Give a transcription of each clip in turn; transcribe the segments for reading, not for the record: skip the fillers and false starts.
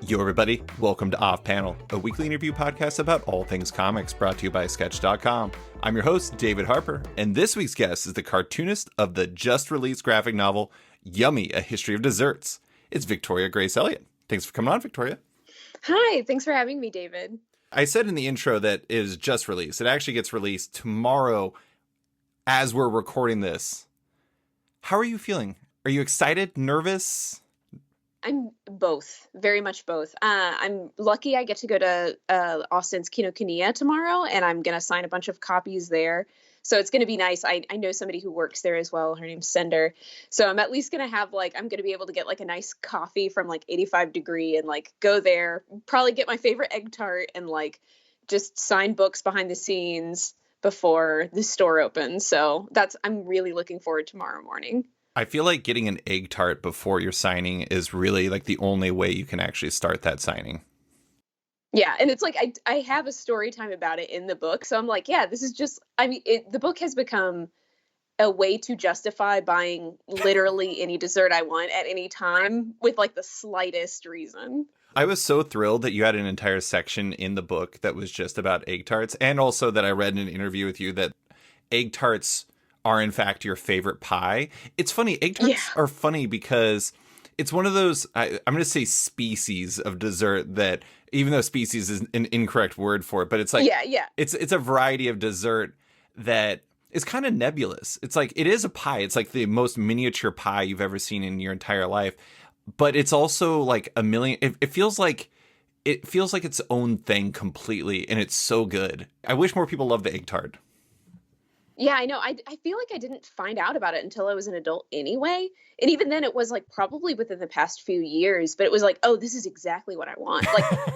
Yo, everybody. Welcome to Off Panel, a weekly interview podcast about all things comics, brought to you by Sketch.com. I'm your host, David Harper, and this week's guest is the cartoonist of the just-released graphic novel, Yummy, A History of Desserts. It's Victoria Grace Elliott. Thanks for coming on, Victoria. Hi, thanks for having me, David. I said in the intro that it is just released. It actually gets released tomorrow as we're recording this. How are you feeling? Are you excited, nervous? I'm both, very much both. I'm lucky I get to go to Austin's Kinokuniya tomorrow, and I'm going to sign a bunch of copies there. So it's going to be nice. I know somebody who works there as well. Her name's Sender. So I'm at least going to have I'm going to be able to get a nice coffee from 85 Degree and go there, probably get my favorite egg tart and just sign books behind the scenes before the store opens. So I'm really looking forward to tomorrow morning. I feel like getting an egg tart before your signing is really the only way you can actually start that signing. Yeah. And it's I have a story time about it in the book. So I'm yeah, this is just, the book has become a way to justify buying literally any dessert I want at any time with the slightest reason. I was so thrilled that you had an entire section in the book that was just about egg tarts. And also that I read in an interview with you that egg tarts are in fact your favorite pie. It's funny. Egg tarts are funny because it's one of those, I'm going to say species of dessert that, even though species is an incorrect word for it, but it's it's a variety of dessert that is kind of nebulous. It's it is a pie. It's the most miniature pie you've ever seen in your entire life. But it's also a million, it feels like its own thing completely. And it's so good. I wish more people loved the egg tart. Yeah, I know. I feel I didn't find out about it until I was an adult anyway. And even then it was probably within the past few years, but it was oh, this is exactly what I want.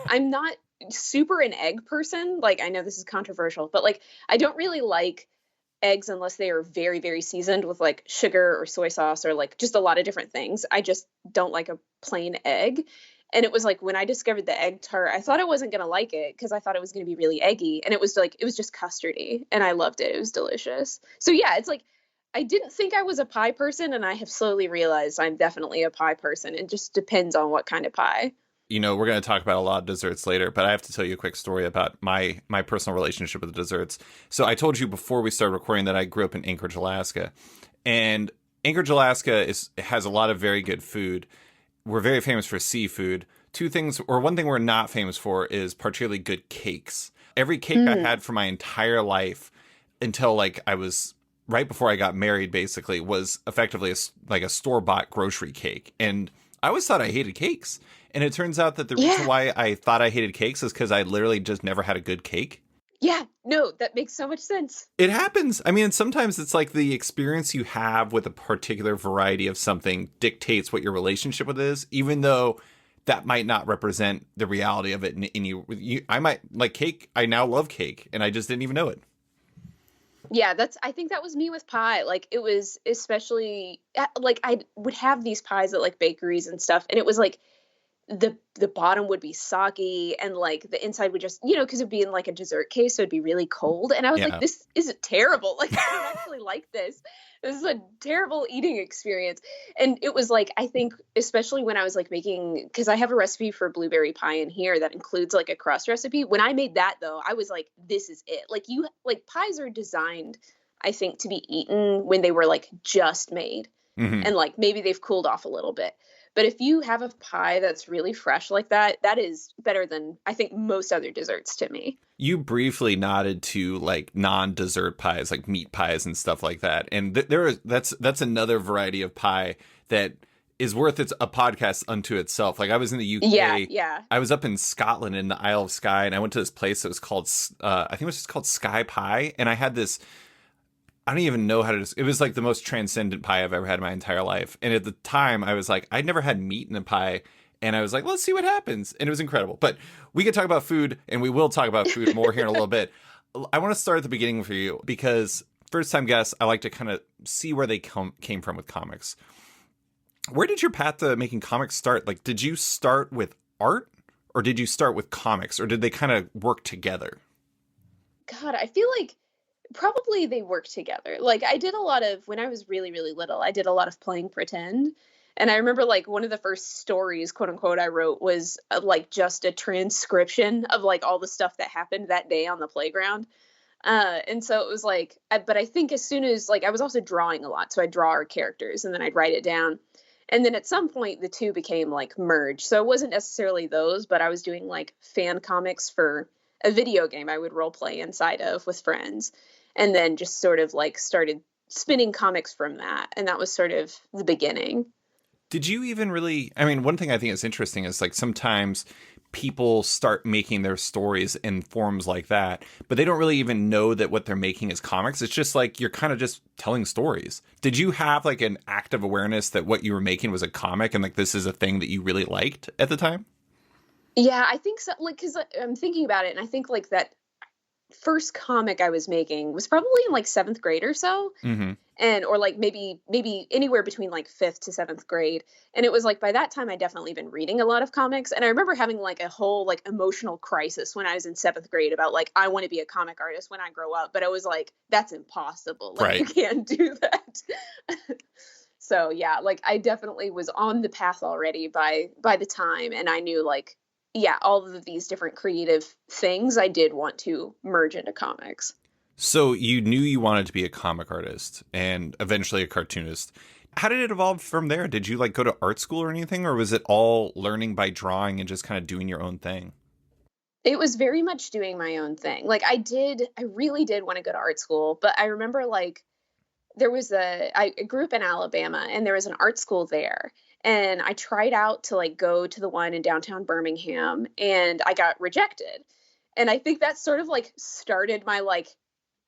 I'm not super an egg person. I know this is controversial, but I don't really like eggs unless they are very, very seasoned with sugar or soy sauce or just a lot of different things. I just don't like a plain egg. And it was when I discovered the egg tart, I thought I wasn't going to like it because I thought it was going to be really eggy. And it was it was just custardy and I loved it. It was delicious. So yeah, it's I didn't think I was a pie person and I have slowly realized I'm definitely a pie person. It just depends on what kind of pie. You know, we're going to talk about a lot of desserts later, but I have to tell you a quick story about my personal relationship with desserts. So I told you before we started recording that I grew up in Anchorage, Alaska. And Anchorage, Alaska has a lot of very good food. We're very famous for seafood. One thing we're not famous for is particularly good cakes. Every cake I had for my entire life until I was right before I got married, basically, was effectively a store-bought grocery cake. And I always thought I hated cakes. And it turns out that the reason why I thought I hated cakes is because I literally just never had a good cake. Yeah, no, that makes so much sense. It happens. I mean, sometimes it's the experience you have with a particular variety of something dictates what your relationship with it is, even though that might not represent the reality of it in you. I might like cake. I now love cake, and I just didn't even know it. Yeah, I think that was me with pie. It was especially, I would have these pies at bakeries and stuff, and it was the bottom would be soggy and the inside would just, because it'd be in a dessert case, so it'd be really cold. And I was this is terrible. I don't actually like this. This is a terrible eating experience. And it was I think, especially when I was making, because I have a recipe for blueberry pie in here that includes a crust recipe. When I made that though, I was this is it. Pies are designed, I think, to be eaten when they were just made. Mm-hmm. And maybe they've cooled off a little bit. But if you have a pie that's really fresh like that, that is better than, I think, most other desserts to me. You briefly nodded to non-dessert pies, like meat pies and stuff like that. And that's another variety of pie that is worth a podcast unto itself. I was in the UK. Yeah. I was up in Scotland in the Isle of Skye, and I went to this place that was called, I think it was just called Skye Pie. And I had this, I don't even know how to, it was the most transcendent pie I've ever had in my entire life. And at the time I was I'd never had meat in a pie. And I was let's see what happens. And it was incredible. But we could talk about food, and we will talk about food more here in a little bit. I want to start at the beginning for you because first time guests, I like to kind of see where they came from with comics. Where did your path to making comics start? Did you start with art or did you start with comics, or did they kind of work together? God, I feel probably they work together. I did a lot of, when I was really, really little, I did a lot of playing pretend. And I remember like one of the first stories, quote unquote, I wrote was like just a transcription of like all the stuff that happened that day on the playground. And so it was like, but I think as soon as like I was also drawing a lot, so I'd draw our characters and then I'd write it down. And then at some point the two became like merged. So it wasn't necessarily those, but I was doing like fan comics for a video game I would role play inside of with friends. And then just sort of like started spinning comics from that. And that was sort of the beginning. Did you even really? I mean, one thing I think is interesting is like sometimes people start making their stories in forms like that, but they don't really even know that what they're making is comics. It's just like you're kind of just telling stories. Did you have like an active awareness that what you were making was a comic and like this is a thing that you really liked at the time? Yeah, I think so. Like, because I'm thinking about it, and I think like that first comic I was making was probably in like seventh grade or so. Mm-hmm. And or like maybe anywhere between like fifth to seventh grade. And it was like by that time I'd definitely been reading a lot of comics. And I remember having like a whole like emotional crisis when I was in seventh grade about like I want to be a comic artist when I grow up. But I was like, that's impossible. Like Right. you can't do that. So yeah, like I definitely was on the path already by the time, and I knew like yeah, all of these different creative things I did want to merge into comics. So you knew you wanted to be a comic artist and eventually a cartoonist. How did it evolve from there? Did you like go to art school or anything, or was it all learning by drawing and just kind of doing your own thing? It was very much doing my own thing. Like I really did want to go to art school, but I remember like I grew up in Alabama and there was an art school there. And I tried out to like go to the one in downtown Birmingham and I got rejected. And I think that sort of like started my like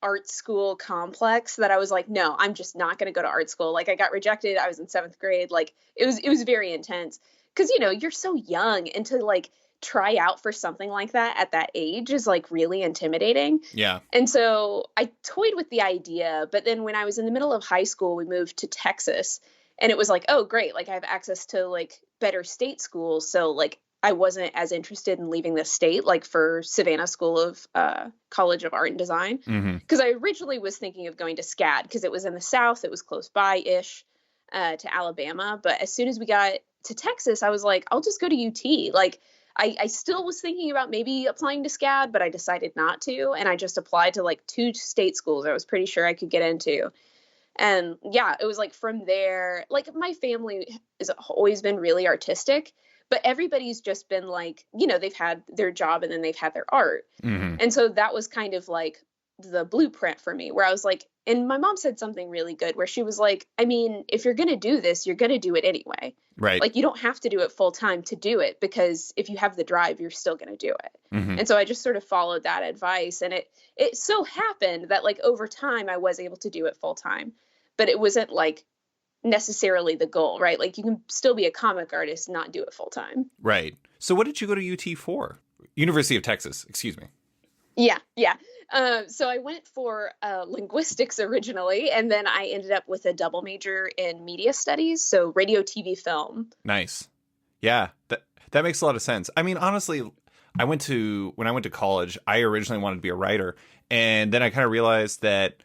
art school complex that I was like, no, I'm just not going to go to art school. Like I got rejected. I was in seventh grade. Like it was very intense because, you know, you're so young and to like try out for something like that at that age is like really intimidating. Yeah. And so I toyed with the idea, but then when I was in the middle of high school, we moved to Texas and it was like, oh, great. Like I have access to like better state schools. So like I wasn't as interested in leaving the state, like for Savannah School of College of Art and Design. Mm-hmm. Because I originally was thinking of going to SCAD because it was in the South. It was close by-ish to Alabama. But as soon as we got to Texas, I was like, I'll just go to UT. Like I still was thinking about maybe applying to SCAD, but I decided not to. And I just applied to like 2 state schools I was pretty sure I could get into. And yeah, it was like from there, like my family has always been really artistic, but everybody's just been like, you know, they've had their job and then they've had their art. Mm-hmm. And so that was kind of like the blueprint for me where I was like, and my mom said something really good where she was like, I mean, if you're going to do this, you're going to do it anyway. Right. Like you don't have to do it full time to do it because if you have the drive, you're still going to do it. Mm-hmm. And so I just sort of followed that advice. And it so happened that like over time I was able to do it full time, but it wasn't like necessarily the goal, right? Like you can still be a comic artist, not do it full time. Right. So what did you go to UT for? University of Texas, excuse me. Yeah. So I went for linguistics originally, and then I ended up with a double major in media studies, so radio, TV, film. Nice. Yeah, that makes a lot of sense. I mean, honestly, when I went to college, I originally wanted to be a writer, and then I kind of realized that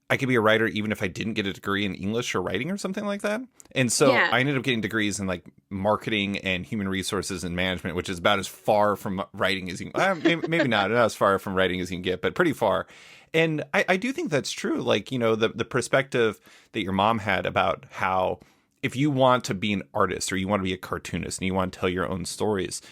I could be a writer even if I didn't get a degree in English or writing or something like that. And so Yeah. I ended up getting degrees in like marketing and human resources and management, which is about as far from writing as you can. Maybe not as far from writing as you can get, but pretty far. And I do think that's true. Like, you know, the perspective that your mom had about how if you want to be an artist or you want to be a cartoonist and you want to tell your own stories,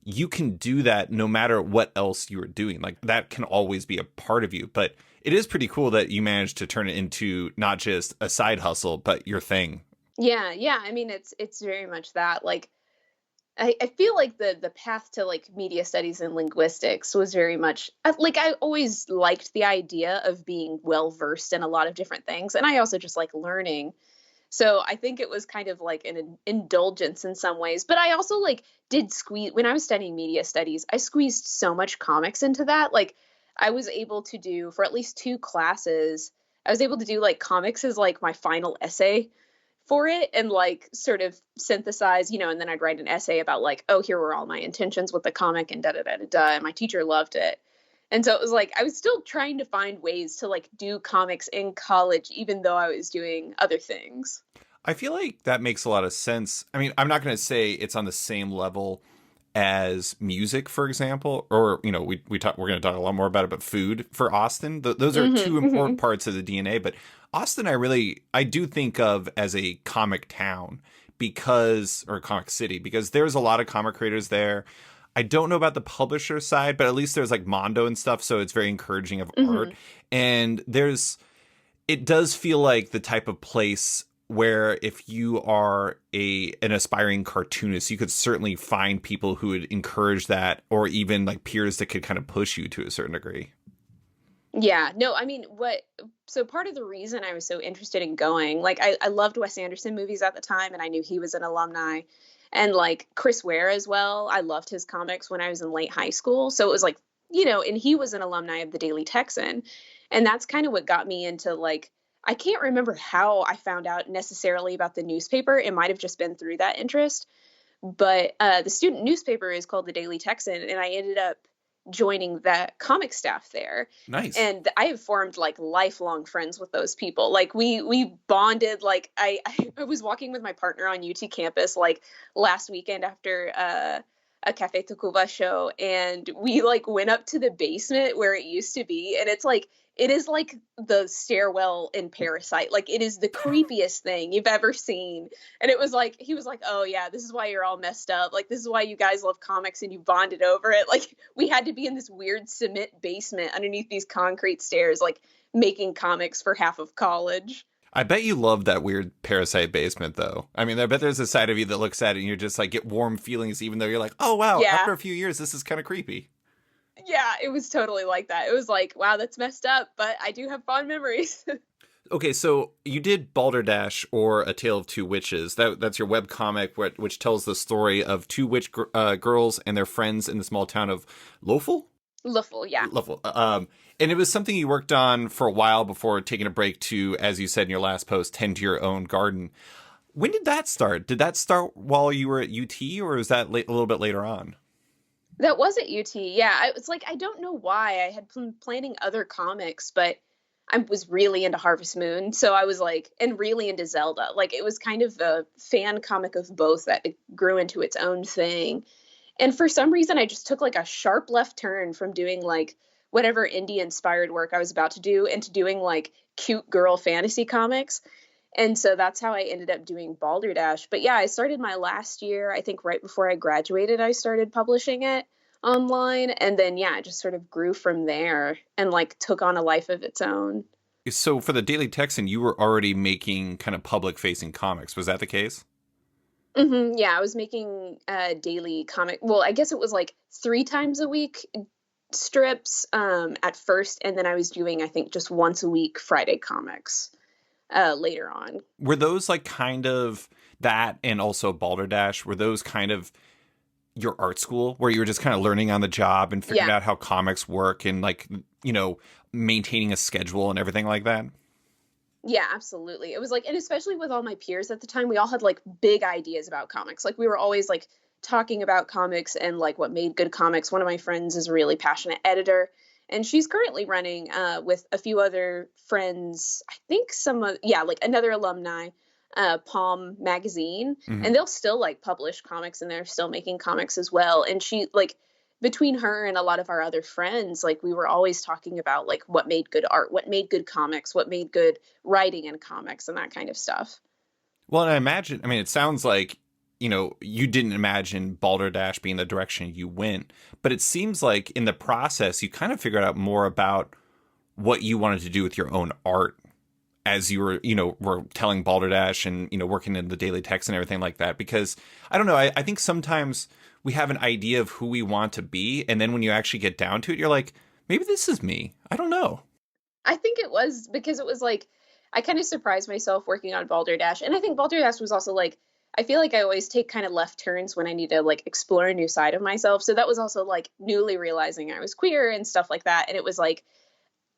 you can do that no matter what else you are doing. Like that can always be a part of you. But it is pretty cool that you managed to turn it into not just a side hustle, but your thing. Yeah. I mean, it's very much that. Like, I feel like the path to like media studies and linguistics was very much like I always liked the idea of being well versed in a lot of different things, and I also just like learning. So I think it was kind of like an indulgence in some ways, but I also like did squeeze when I was studying media studies. I squeezed so much comics into that. Like I was able to do for at least 2 classes. I was able to do like comics as like my final essay for it and like sort of synthesize, you know, and then I'd write an essay about like, oh, here were all my intentions with the comic and da da da da da. And my teacher loved it. And so it was like I was still trying to find ways to like do comics in college, even though I was doing other things. I feel like that makes a lot of sense. I mean, I'm not going to say it's on the same level as music, for example, or we're going to talk a lot more about it, but food for Austin. Those are two important parts of the DNA. But Austin, I do think of as a comic town or comic city, because there's a lot of comic creators there. I don't know about the publisher side, but at least there's like Mondo and stuff, so it's very encouraging of art. And it does feel like the type of place where if you are an aspiring cartoonist, you could certainly find people who would encourage that, or even like peers that could kind of push you to a certain degree. Yeah, no, I mean, so part of the reason I was so interested in going, like, I loved Wes Anderson movies at the time, and I knew he was an alumni, and like Chris Ware as well. I loved his comics when I was in late high school. So it was like, and he was an alumni of the Daily Texan. And that's kind of what got me into, like, I can't remember how I found out necessarily about the newspaper. It might have just been through that interest. But the student newspaper is called the Daily Texan, and I ended up joining the comic staff there. Nice. And I have formed like lifelong friends with those people. Like we bonded. Like I was walking with my partner on UT campus like last weekend after a Cafe Tacuba show, and we like went up to the basement where it used to be, and it is like the stairwell in Parasite. Like, it is the creepiest thing you've ever seen. And it was like, he was like, oh yeah, this is why you're all messed up. Like, this is why you guys love comics and you bonded over it. Like, we had to be in this weird cement basement underneath these concrete stairs, like making comics for half of college. I bet you love that weird Parasite basement, though. I mean, I bet there's a side of you that looks at it and you're just like, get warm feelings, even though you're like, oh wow, Yeah. After a few years, this is kind of creepy. Yeah, it was totally like that. It was like, wow, that's messed up, but I do have fond memories. Okay, so you did Balderdash, or A Tale of Two Witches. That's your webcomic, which tells the story of two witch girls and their friends in the small town of Loeffel? Loeffel, yeah. Loeffel. And it was something you worked on for a while before taking a break to, as you said in your last post, tend to your own garden. When did that start? Did that start while you were at UT, or was that a little bit later on? That was at UT. Yeah, it's like, I don't know why. I had been planning other comics, but I was really into Harvest Moon. So I was like, and really into Zelda. Like, it was kind of a fan comic of both that it grew into its own thing. And for some reason, I just took like a sharp left turn from doing like whatever indie inspired work I was about to do into doing like cute girl fantasy comics. And so that's how I ended up doing Balderdash. But yeah, I started my last year, I think right before I graduated, I started publishing it online. And then, yeah, it just sort of grew from there and like took on a life of its own. So for the Daily Texan, you were already making kind of public facing comics. Was that the case? Yeah, I was making daily comic. Well, I guess it was like 3 times a week strips at first. And then I was doing, I think, just once a week Friday comics later on. Were those like kind of that, and also Balderdash, were those kind of your art school where you were just kind of learning on the job and figuring out how comics work and like, maintaining a schedule and everything like that? Yeah, absolutely. It was like, and especially with all my peers at the time, we all had like big ideas about comics. Like, we were always like talking about comics and like what made good comics. One of my friends is a really passionate editor, and she's currently running with a few other friends, I think like another alumni, Palm magazine, and they'll still like publish comics, and they're still making comics as well. And she, like, between her and a lot of our other friends, like, we were always talking about like what made good art, what made good comics, what made good writing in comics, and that kind of stuff. Well, and it sounds like, you didn't imagine Balderdash being the direction you went, but it seems like in the process, you kind of figured out more about what you wanted to do with your own art as you were telling Balderdash and, working in the Daily Text and everything like that. Because I don't know, I think sometimes we have an idea of who we want to be, and then when you actually get down to it, you're like, maybe this is me. I don't know. I think it was because it was like, I kind of surprised myself working on Balderdash. And I think Balderdash was also like, I feel like I always take kind of left turns when I need to like explore a new side of myself. So that was also like newly realizing I was queer and stuff like that. And it was like,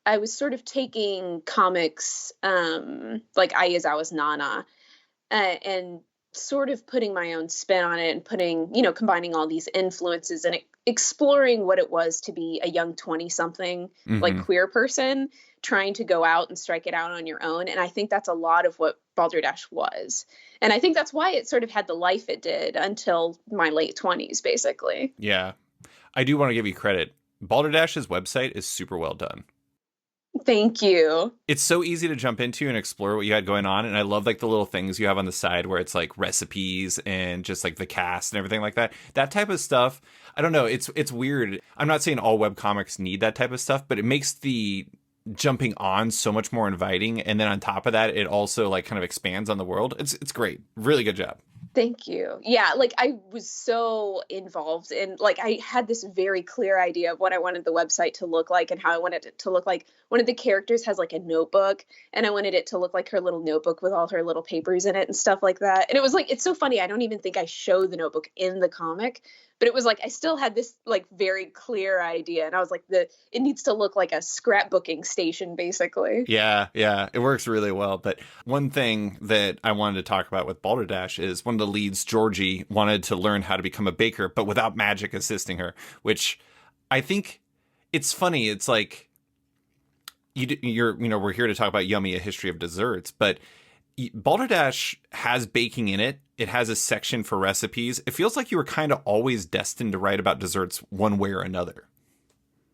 I was sort of taking comics, like Aizawa's Nana, and sort of putting my own spin on it and putting, combining all these influences and exploring what it was to be a young 20-something, like, queer person, trying to go out and strike it out on your own. And I think that's a lot of what Balderdash was. And I think that's why it sort of had the life it did until my late 20s, basically. Yeah. I do want to give you credit. Balderdash's website is super well done. Thank you. It's so easy to jump into and explore what you had going on. And I love like the little things you have on the side where it's like recipes and just like the cast and everything like that. That type of stuff. I don't know. It's weird. I'm not saying all webcomics need that type of stuff, but it makes the jumping on so much more inviting. And then on top of that, it also like kind of expands on the world. It's great. Really good job. Thank you. Yeah, like I was so involved in, like, I had this very clear idea of what I wanted the website to look like and how I wanted it to look like. One of the characters has like a notebook, and I wanted it to look like her little notebook with all her little papers in it and stuff like that. And it was like, it's so funny. I don't even think I show the notebook in the comic, but it was like I still had this like very clear idea, and I was like, it needs to look like a scrapbooking station, basically. Yeah, it works really well. But one thing that I wanted to talk about with Balderdash is one of the leads, Georgie, wanted to learn how to become a baker, but without magic assisting her, which I think it's funny. It's like we're here to talk about Yummy, a history of desserts, but Balderdash has baking in it. It has a section for recipes. It feels like you were kind of always destined to write about desserts one way or another.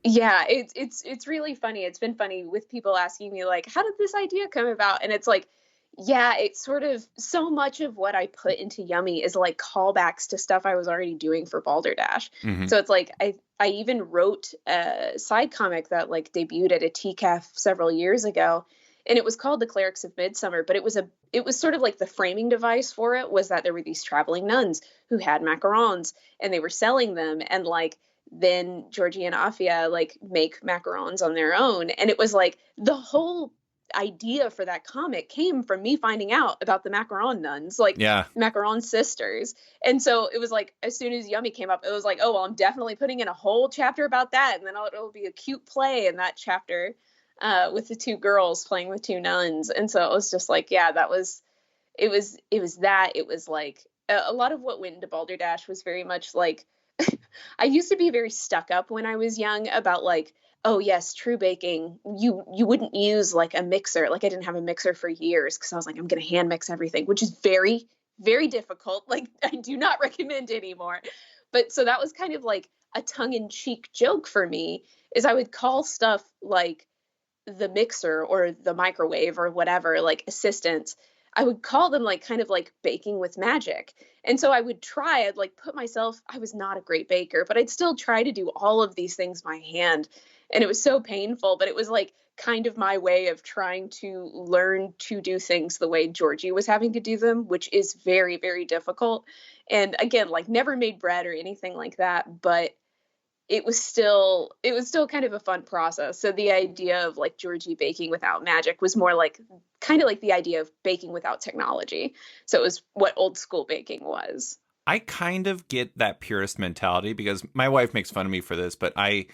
Yeah, it's really funny. It's been funny with people asking me like, how did this idea come about? And it's like, yeah, it's sort of so much of what I put into Yummy is like callbacks to stuff I was already doing for Balderdash. Mm-hmm. So it's like I even wrote a side comic that like debuted at a TCAF several years ago. And it was called The Clerics of Midsummer, but it was sort of like the framing device for it was that there were these traveling nuns who had macarons and they were selling them. And like, then Georgie and Afia like make macarons on their own. And it was like the whole idea for that comic came from me finding out about the macaron nuns, like macaron sisters. And so it was like, as soon as Yummy came up, it was like, oh, well, I'm definitely putting in a whole chapter about that. And then it'll be a cute play in that chapter. With the two girls playing with two nuns. And so it was just like, yeah, it was like a lot of what went into Balderdash was very much like, I used to be very stuck up when I was young about like, oh yes, true baking, you wouldn't use like a mixer. Like I didn't have a mixer for years because I was like, I'm going to hand mix everything, which is very, very difficult. Like I do not recommend anymore. But so that was kind of like a tongue-in-cheek joke for me is I would call stuff like the mixer or the microwave or whatever, like assistants, I would call them like kind of like baking with magic. And so I'd like put myself, I was not a great baker, but I'd still try to do all of these things by hand. And it was so painful, but it was like kind of my way of trying to learn to do things the way Georgie was having to do them, which is very, very difficult. And again, like never made bread or anything like that, but it was still kind of a fun process. So the idea of like Georgie baking without magic was more like kind of like the idea of baking without technology. So it was what old school baking was. I kind of get that purist mentality because my wife makes fun of me for this, but I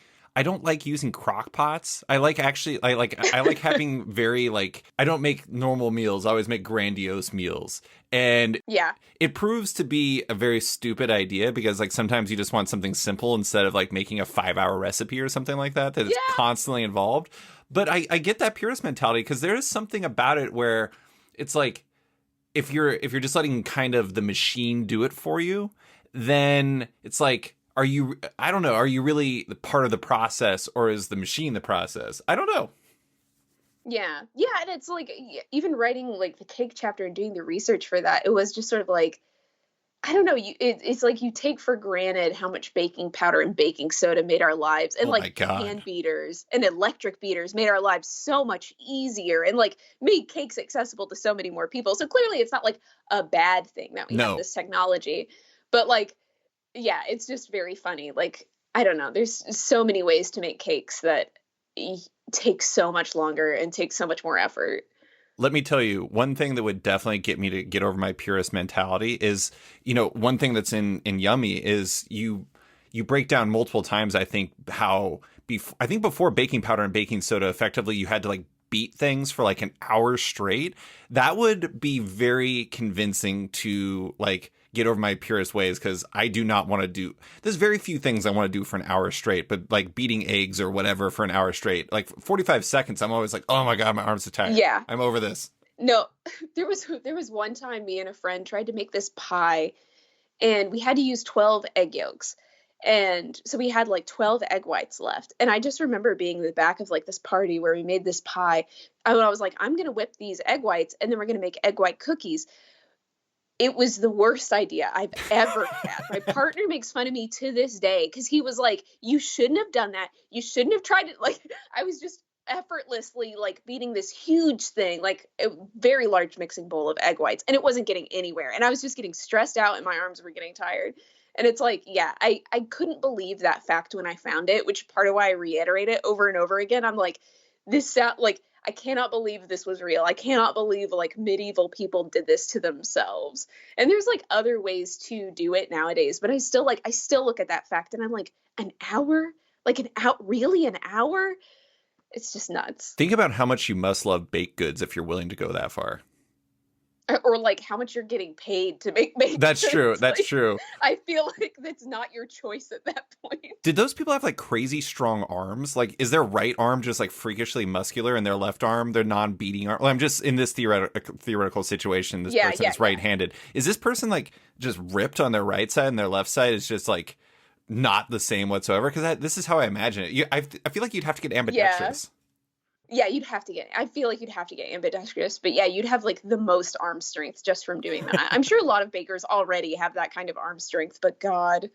don't like using crock pots. I like having very like, I don't make normal meals. I always make grandiose meals. And yeah, it proves to be a very stupid idea because like sometimes you just want something simple instead of like making a 5-hour recipe or something like that is constantly involved. But I get that purist mentality because there is something about it where it's like, if you're just letting kind of the machine do it for you, then it's like, are you really part of the process or is the machine the process? I don't know. Yeah. And it's like, even writing like the cake chapter and doing the research for that, it was just sort of like, I don't know. It's like you take for granted how much baking powder and baking soda made our lives, and like hand beaters and electric beaters made our lives so much easier and like made cakes accessible to so many more people. So clearly it's not like a bad thing that we have this technology, but like, yeah, it's just very funny. Like, I don't know. There's so many ways to make cakes that take so much longer and take so much more effort. Let me tell you, one thing that would definitely get me to get over my purist mentality is, one thing that's in Yummy is you break down multiple times, I think, how before baking powder and baking soda, effectively you had to like beat things for like an hour straight. That would be very convincing to like get over my purist ways because I do not want to do. There's very few things I want to do for an hour straight, but like beating eggs or whatever for an hour straight, like 45 seconds, I'm always like, oh my God, my arms are tired. Yeah. I'm over this. No, there was one time me and a friend tried to make this pie, and we had to use 12 egg yolks. And so we had like 12 egg whites left. And I just remember being in the back of like this party where we made this pie. I was like, I'm going to whip these egg whites and then we're going to make egg white cookies. It was the worst idea I've ever had. My partner makes fun of me to this day because he was like, you shouldn't have done that. You shouldn't have tried it. Like, I was just effortlessly like beating this huge thing, like a very large mixing bowl of egg whites, and it wasn't getting anywhere. And I was just getting stressed out and my arms were getting tired. And it's like, yeah, I couldn't believe that fact when I found it, which part of why I reiterate it over and over again. I'm like, I cannot believe this was real. I cannot believe like medieval people did this to themselves. And there's like other ways to do it nowadays, but I still look at that fact and I'm like, an hour? Like really an hour? It's just nuts. Think about how much you must love baked goods if you're willing to go that far. Or like how much you're getting paid to make That's goods. true. That's like, true. I feel like that's not your choice at that point. Did those people have like crazy strong arms? Like, is their right arm just like freakishly muscular and their left arm, their non-beating arm? Well, I'm just in this theoretical situation. This person is right-handed. Is this person like just ripped on their right side and their left side is just like not the same whatsoever? Because this is how I imagine it. I feel like you'd have to get ambidextrous. Yeah, I feel like you'd have to get ambidextrous, but yeah, you'd have like the most arm strength just from doing that. I'm sure a lot of bakers already have that kind of arm strength, but God.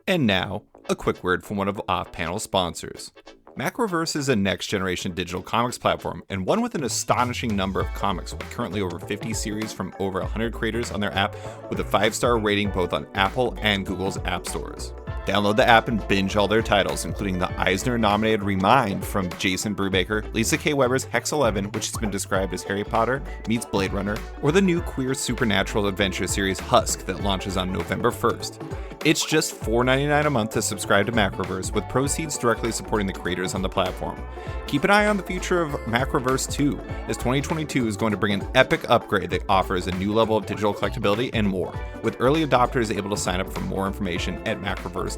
And now, a quick word from one of off-panel sponsors. Macroverse is a next-generation digital comics platform, and one with an astonishing number of comics, with currently over 50 series from over 100 creators on their app, with a 5-star rating both on Apple and Google's app stores. Download the app and binge all their titles, including the Eisner-nominated Remind from Jason Brubaker, Lisa K. Weber's Hex 11, which has been described as Harry Potter meets Blade Runner, or the new queer supernatural adventure series Husk that launches on November 1st. It's just $4.99 a month to subscribe to Macroverse, with proceeds directly supporting the creators on the platform. Keep an eye on the future of Macroverse 2, as 2022 is going to bring an epic upgrade that offers a new level of digital collectability and more, with early adopters able to sign up for more information at macroverse.com.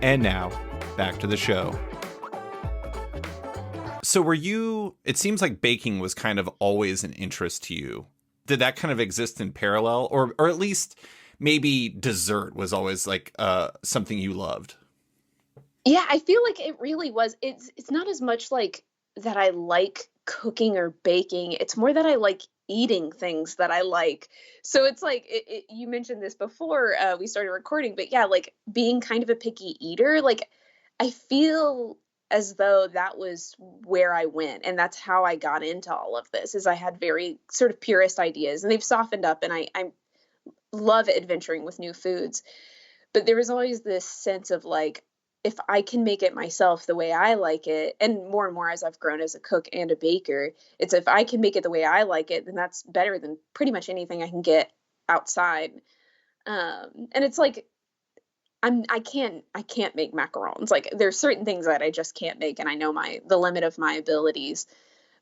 And now, back to the show. So it seems like baking was kind of always an interest to you. Did that kind of exist in parallel? Or at least maybe dessert was always like something you loved? Yeah, I feel like it really was. It's not as much like that I like cooking or baking. It's more that I like eating things that I like. So it's like, you mentioned this before we started recording, but yeah, like being kind of a picky eater, like I feel as though that was where I went. And that's how I got into all of this, is I had very sort of purist ideas, and they've softened up, and I love adventuring with new foods. But there was always this sense of like, if I can make it myself the way I like it, and more as I've grown as a cook and a baker, it's if I can make it the way I like it, then that's better than pretty much anything I can get outside. And it's like, I can't make macarons. Like there's certain things that I just can't make, and I know the limit of my abilities.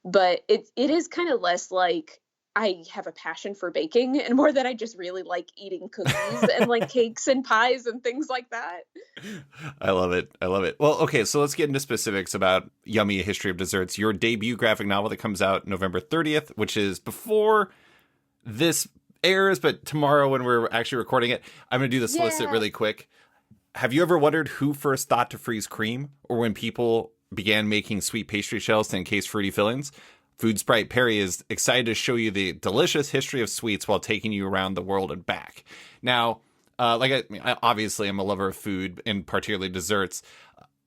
But it is kind of less like I have a passion for baking, and more that I just really like eating cookies and like cakes and pies and things like that. I love it. Well, okay, so let's get into specifics about Yummy: A History of Desserts, your debut graphic novel that comes out November 30th, which is before this airs, but tomorrow when we're actually recording it. I'm going to do the solicit really quick. Have you ever wondered who first thought to freeze cream, or when people began making sweet pastry shells to encase fruity fillings? Food Sprite Perry is excited to show you the delicious history of sweets while taking you around the world and back. Now, obviously I'm a lover of food, and particularly desserts.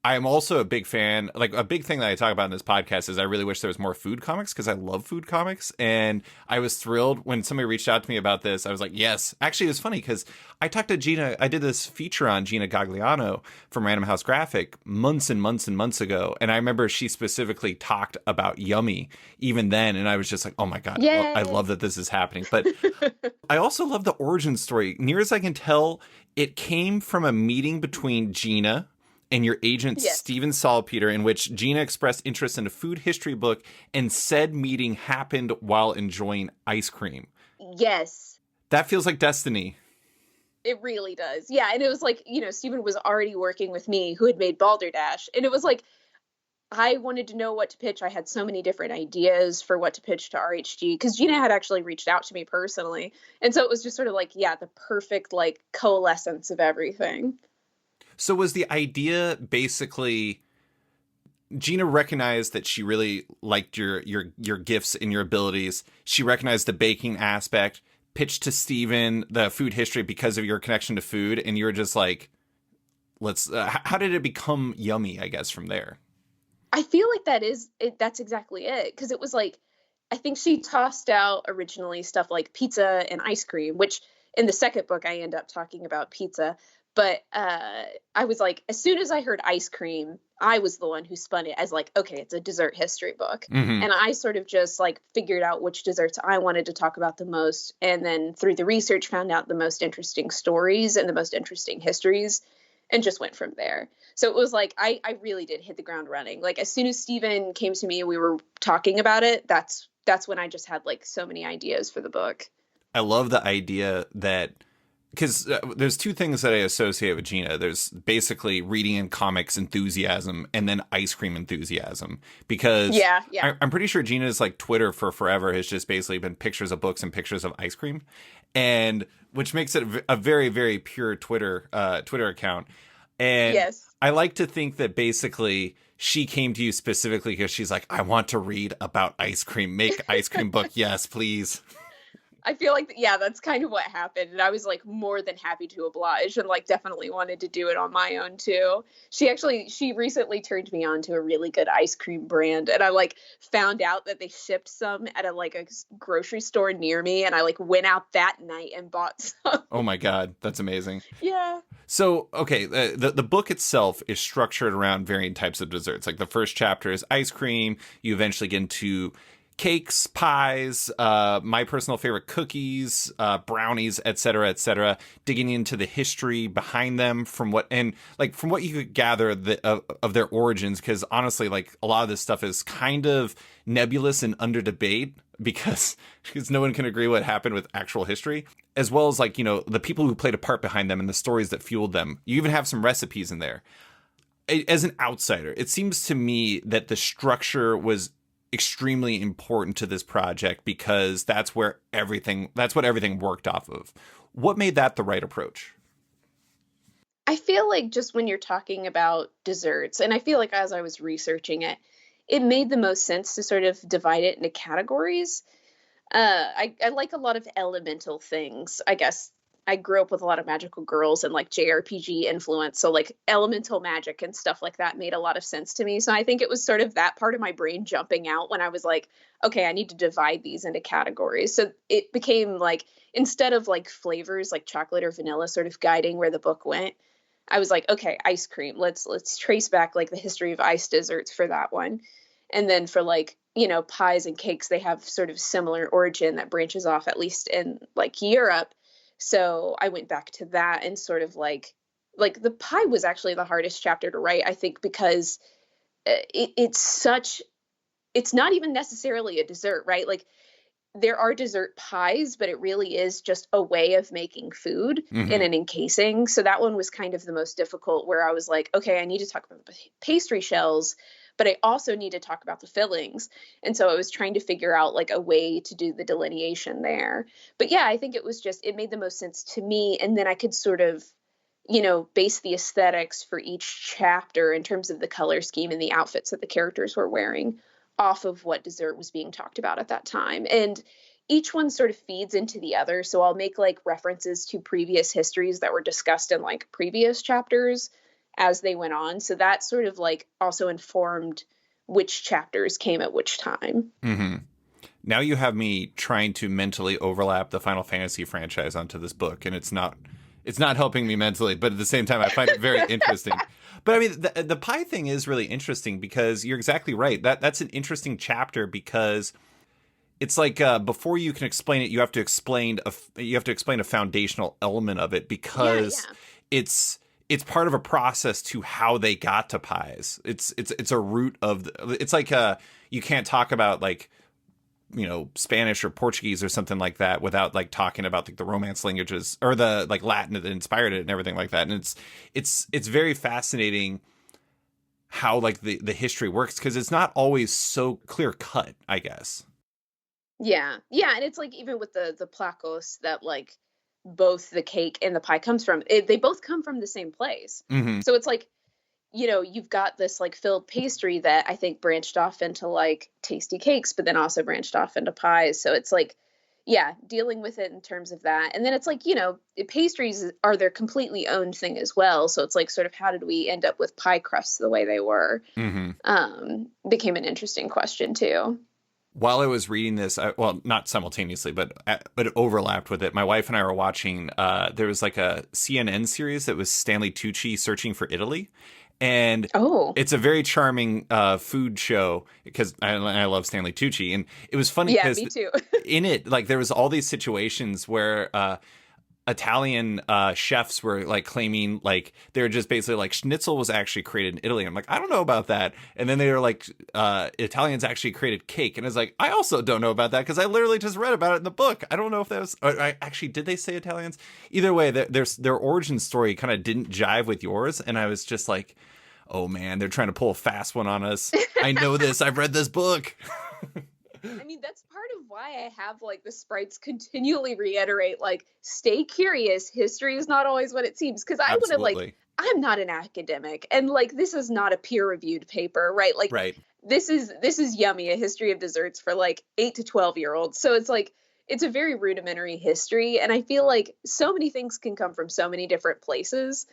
I am also a big fan, like a big thing that I talk about in this podcast is I really wish there was more food comics, because I love food comics. And I was thrilled when somebody reached out to me about this. I was like, yes. Actually, it was funny because I talked to Gina. I did this feature on Gina Gagliano from Random House Graphic months and months and months ago. And I remember she specifically talked about Yummy even then. And I was just like, oh my God, I love that this is happening. But I also love the origin story. Near as I can tell, it came from a meeting between Gina and your agent Yes. Stephen Salpeter, in which Gina expressed interest in a food history book, and said meeting happened while enjoying ice cream. Yes. That feels like destiny. It really does. Yeah, and it was like, Stephen was already working with me, who had made Balderdash, and it was like I wanted to know what to pitch. I had so many different ideas for what to pitch to RHG, because Gina had actually reached out to me personally. And so it was just sort of like, yeah, the perfect like coalescence of everything. So was the idea basically Gina recognized that she really liked your gifts and your abilities. She recognized the baking aspect, pitched to Steven the food history because of your connection to food, and you were just like, let's how did it become yummy, I guess, from there? I feel like that's exactly it, because it was like I think she tossed out originally stuff like pizza and ice cream, which in the second book I end up talking about pizza. But I was like, as soon as I heard ice cream, I was the one who spun it as like, okay, it's a dessert history book. Mm-hmm. And I sort of just like figured out which desserts I wanted to talk about the most. And then through the research, found out the most interesting stories and the most interesting histories, and just went from there. So it was like, I really did hit the ground running. Like as soon as Stephen came to me and we were talking about it, that's when I just had like so many ideas for the book. I love the idea that, because there's two things that I associate with Gina. There's basically reading and comics enthusiasm, and then ice cream enthusiasm. Because yeah. I'm pretty sure Gina's like Twitter for forever has just basically been pictures of books and pictures of ice cream, and which makes it a very, very pure Twitter account. And yes. I like to think that basically she came to you specifically because she's like, I want to read about ice cream. Make ice cream book. Yes, please. I feel like, yeah, that's kind of what happened. And I was like more than happy to oblige, and like definitely wanted to do it on my own too. She recently turned me on to a really good ice cream brand. And I like found out that they shipped some at a grocery store near me. And I like went out that night and bought some. Oh my God. That's amazing. Yeah. So, okay, the book itself is structured around varying types of desserts. Like the first chapter is ice cream. You eventually get into cakes, pies, my personal favorite, cookies, brownies, etc., digging into the history behind them from what you could gather of their origins. Because honestly, like a lot of this stuff is kind of nebulous and under debate because no one can agree what happened with actual history, as well as like, the people who played a part behind them and the stories that fueled them. You even have some recipes in there. As an outsider, it seems to me that the structure was extremely important to this project because that's what everything worked off of. What made that the right approach? I feel like just when you're talking about desserts, and I feel like as I was researching it, it made the most sense to sort of divide it into categories. I like a lot of elemental things. I guess I grew up with a lot of magical girls and like JRPG influence. So like elemental magic and stuff like that made a lot of sense to me. So I think it was sort of that part of my brain jumping out when I was like, okay, I need to divide these into categories. So it became like, instead of like flavors like chocolate or vanilla sort of guiding where the book went, I was like, okay, ice cream. Let's trace back like the history of ice desserts for that one. And then for like, pies and cakes, they have sort of similar origin that branches off, at least in like Europe. So I went back to that and sort of like the pie was actually the hardest chapter to write, I think, because it's not even necessarily a dessert, right? Like there are dessert pies, but it really is just a way of making food in an encasing. So that one was kind of the most difficult, where I was like, okay, I need to talk about the pastry shells, but I also need to talk about the fillings. And so I was trying to figure out like a way to do the delineation there. But yeah, I think it made the most sense to me. And then I could sort of, base the aesthetics for each chapter in terms of the color scheme and the outfits that the characters were wearing off of what dessert was being talked about at that time. And each one sort of feeds into the other. So I'll make like references to previous histories that were discussed in like previous chapters as they went on. So that sort of like also informed which chapters came at which time. Mm-hmm. Now you have me trying to mentally overlap the Final Fantasy franchise onto this book, and it's not helping me mentally, but at the same time, I find it very interesting. But I mean, the pie thing is really interesting because you're exactly right. That's an interesting chapter because it's like before you can explain it, you have to explain a foundational element of it because it's part of a process to how they got to pies. It's a root of it's like you can't talk about like, you know, Spanish or Portuguese or something like that without like talking about like the Romance languages or the like Latin that inspired it and everything like that. And it's very fascinating how like the history works, because it's not always so clear cut, I guess. Yeah. Yeah, and it's like even with the placos that like both the cake and the pie comes from, they both come from the same place. Mm-hmm. So it's like, you know, you've got this like filled pastry that I think branched off into like tasty cakes, but then also branched off into pies. So it's like, yeah, dealing with it in terms of that. And then it's like, you know, pastries are their completely own thing as well. So it's like sort of how did we end up with pie crusts the way they were? Mm-hmm. Became an interesting question too. While I was reading this, well, not simultaneously, but it overlapped with it. My wife and I were watching. There was like a CNN series that was Stanley Tucci searching for Italy, and it's a very charming food show because I love Stanley Tucci, and it was funny because me too. in it, like there was all these situations where Italian chefs were like claiming like they were just basically like schnitzel was actually created in Italy. I'm like, I don't know about that. And then they were like, Italians actually created cake. And it's like, I also don't know about that because I literally just read about it in the book. I don't know if that was, actually, did they say Italians? Either way, their origin story kind of didn't jive with yours. And I was just like, oh man, they're trying to pull a fast one on us. I know this. I've read this book. I mean, that's part of why I have like the sprites continually reiterate, like, stay curious. History is not always what it seems. Because I would have like, I'm not an academic, and like, this is not a peer-reviewed paper, right? Like, right. This is Yummy, a history of desserts for like 8 to 12-year-olds. So it's like, it's a very rudimentary history, and I feel like so many things can come from so many different places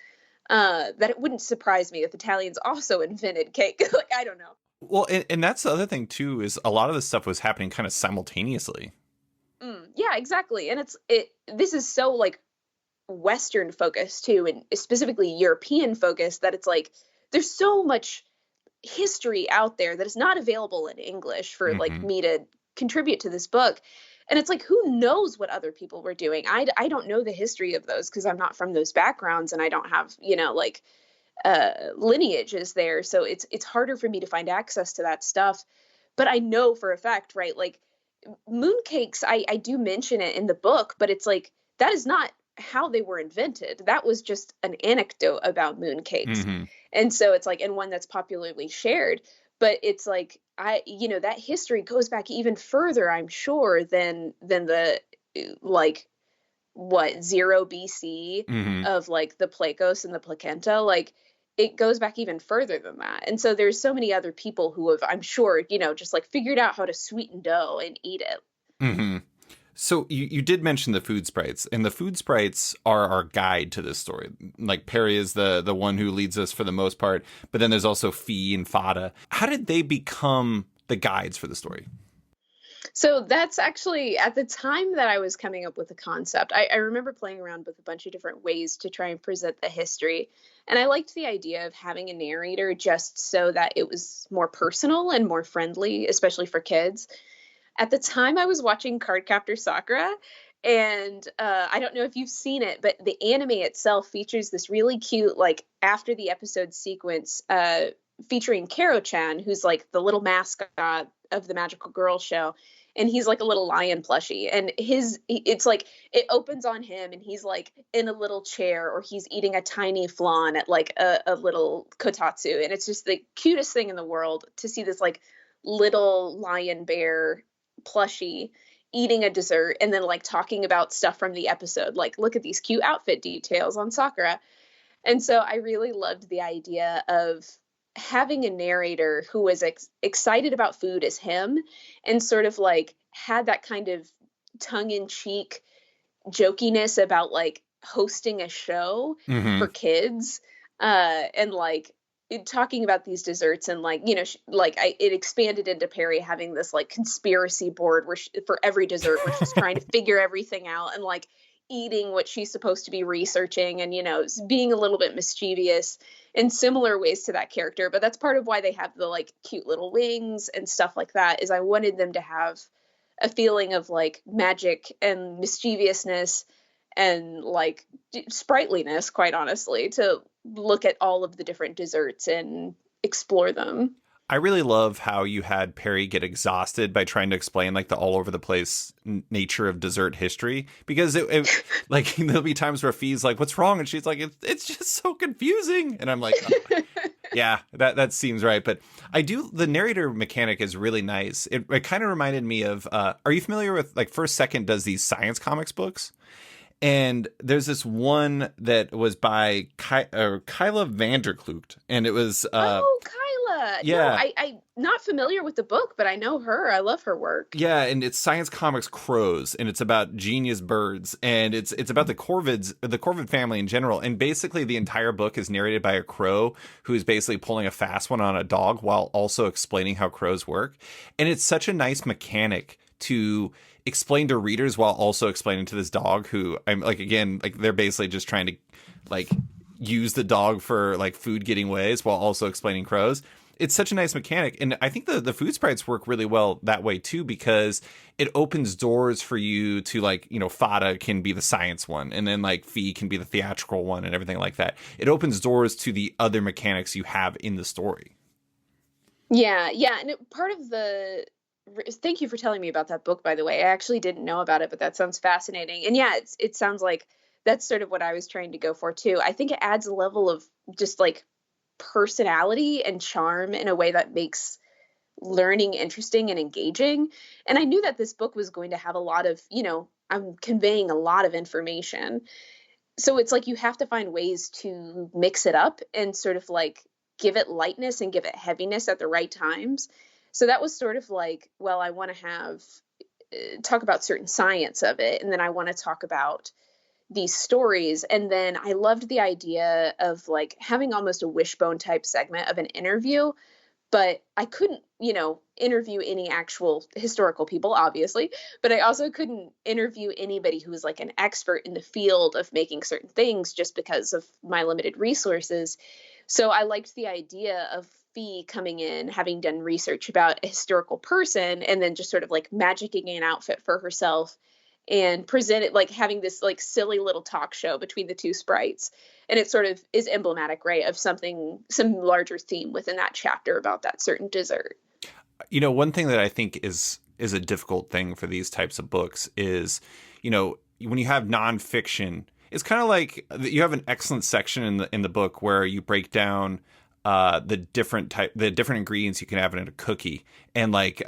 that it wouldn't surprise me if Italians also invented cake. Like, I don't know. Well, and that's the other thing too, is a lot of this stuff was happening kind of simultaneously. Yeah, exactly. And this is so like Western focused too, and specifically European focused, that it's like there's so much history out there that is not available in English for like me to contribute to this book. And it's like, who knows what other people were doing? I don't know the history of those because I'm not from those backgrounds, and I don't have, you know, like lineages there. So it's harder for me to find access to that stuff. But I know for a fact, right? Like mooncakes, I do mention it in the book, but it's like, that is not how they were invented. That was just an anecdote about mooncakes. And so it's like, and one that's popularly shared, but it's like, you know, that history goes back even further, I'm sure, than the like what 0 BC of like the Placos and the placenta. Like, it goes back even further than that. And so there's so many other people who have, I'm sure, you know, just like figured out how to sweeten dough and eat it. So you did mention the food sprites, and the food sprites are our guide to this story. Like Perry is the one who leads us for the most part, but then there's also Fee and Fada. How did they become the guides for the story? So that's actually at the time that I was coming up with the concept, I remember playing around with a bunch of different ways to try and present the history. And I liked the idea of having a narrator just so that it was more personal and more friendly, especially for kids. At the time, I was watching Cardcaptor Sakura, and I don't know if you've seen it, but the anime itself features this really cute, like, after the episode sequence featuring Karo-chan, who's like the little mascot of the Magical Girl show. And he's like a little lion plushie, and it's like, it opens on him and he's like in a little chair, or he's eating a tiny flan at like a little kotatsu. And it's just the cutest thing in the world to see this like little lion bear plushie eating a dessert and then like talking about stuff from the episode. Like, look at these cute outfit details on Sakura. And so I really loved the idea of having a narrator who was excited about food as him, and sort of like had that kind of tongue-in-cheek jokiness about like hosting a show for kids, and like talking about these desserts, and like, you know, it expanded into Perry having this like conspiracy board where for every dessert where she's trying to figure everything out, and like eating what she's supposed to be researching, and, you know, being a little bit mischievous in similar ways to that character. But that's part of why they have the like cute little wings and stuff like that, is I wanted them to have a feeling of like magic and mischievousness, and like sprightliness, quite honestly, to look at all of the different desserts and explore them. I really love how you had Perry get exhausted by trying to explain like the all over the place nature of dessert history, because like there'll be times where Fee's like, "What's wrong?" and she's like, "It's just so confusing," and I'm like, oh, "Yeah, that seems right." But the narrator mechanic is really nice. It kind of reminded me of. Are you familiar with like First Second does these science comics books? And there's this one that was by Kyla Vanderklugt, and it was oh, Kyla. Yeah. No, I'm not familiar with the book, but I know her. I love her work. Yeah, and it's Science Comics Crows, and it's about genius birds, and it's about the Corvid family in general. And basically the entire book is narrated by a crow who's basically pulling a fast one on a dog while also explaining how crows work. And it's such a nice mechanic to explain to readers while also explaining to this dog who, I'm like, again, like they're basically just trying to like use the dog for like food getting ways while also explaining crows. It's such a nice mechanic. And I think the food sprites work really well that way too, because it opens doors for you to like, Fada can be the science one, and then like Fee can be the theatrical one and everything like that. It opens doors to the other mechanics you have in the story. Yeah. And part of thank you for telling me about that book, by the way. I actually didn't know about it, but that sounds fascinating. And yeah, it sounds like that's sort of what I was trying to go for too. I think it adds a level of just like personality and charm in a way that makes learning interesting and engaging. And I knew that this book was going to have a lot of, I'm conveying a lot of information. So it's like you have to find ways to mix it up and sort of like give it lightness and give it heaviness at the right times. So that was sort of like, well, I want to talk about certain science of it, and then I want to talk about these stories. And then I loved the idea of like having almost a wishbone type segment of an interview, but I couldn't, interview any actual historical people, obviously, but I also couldn't interview anybody who was like an expert in the field of making certain things just because of my limited resources. So I liked the idea of Fee coming in, having done research about a historical person, and then just sort of like magicking an outfit for herself and present it, like having this like silly little talk show between the two sprites. And it sort of is emblematic, right, of some larger theme within that chapter about that certain dessert. One thing that I think is a difficult thing for these types of books is, when you have nonfiction, it's kind of like you have an excellent section in the book where you break down the different ingredients you can have in a cookie, and like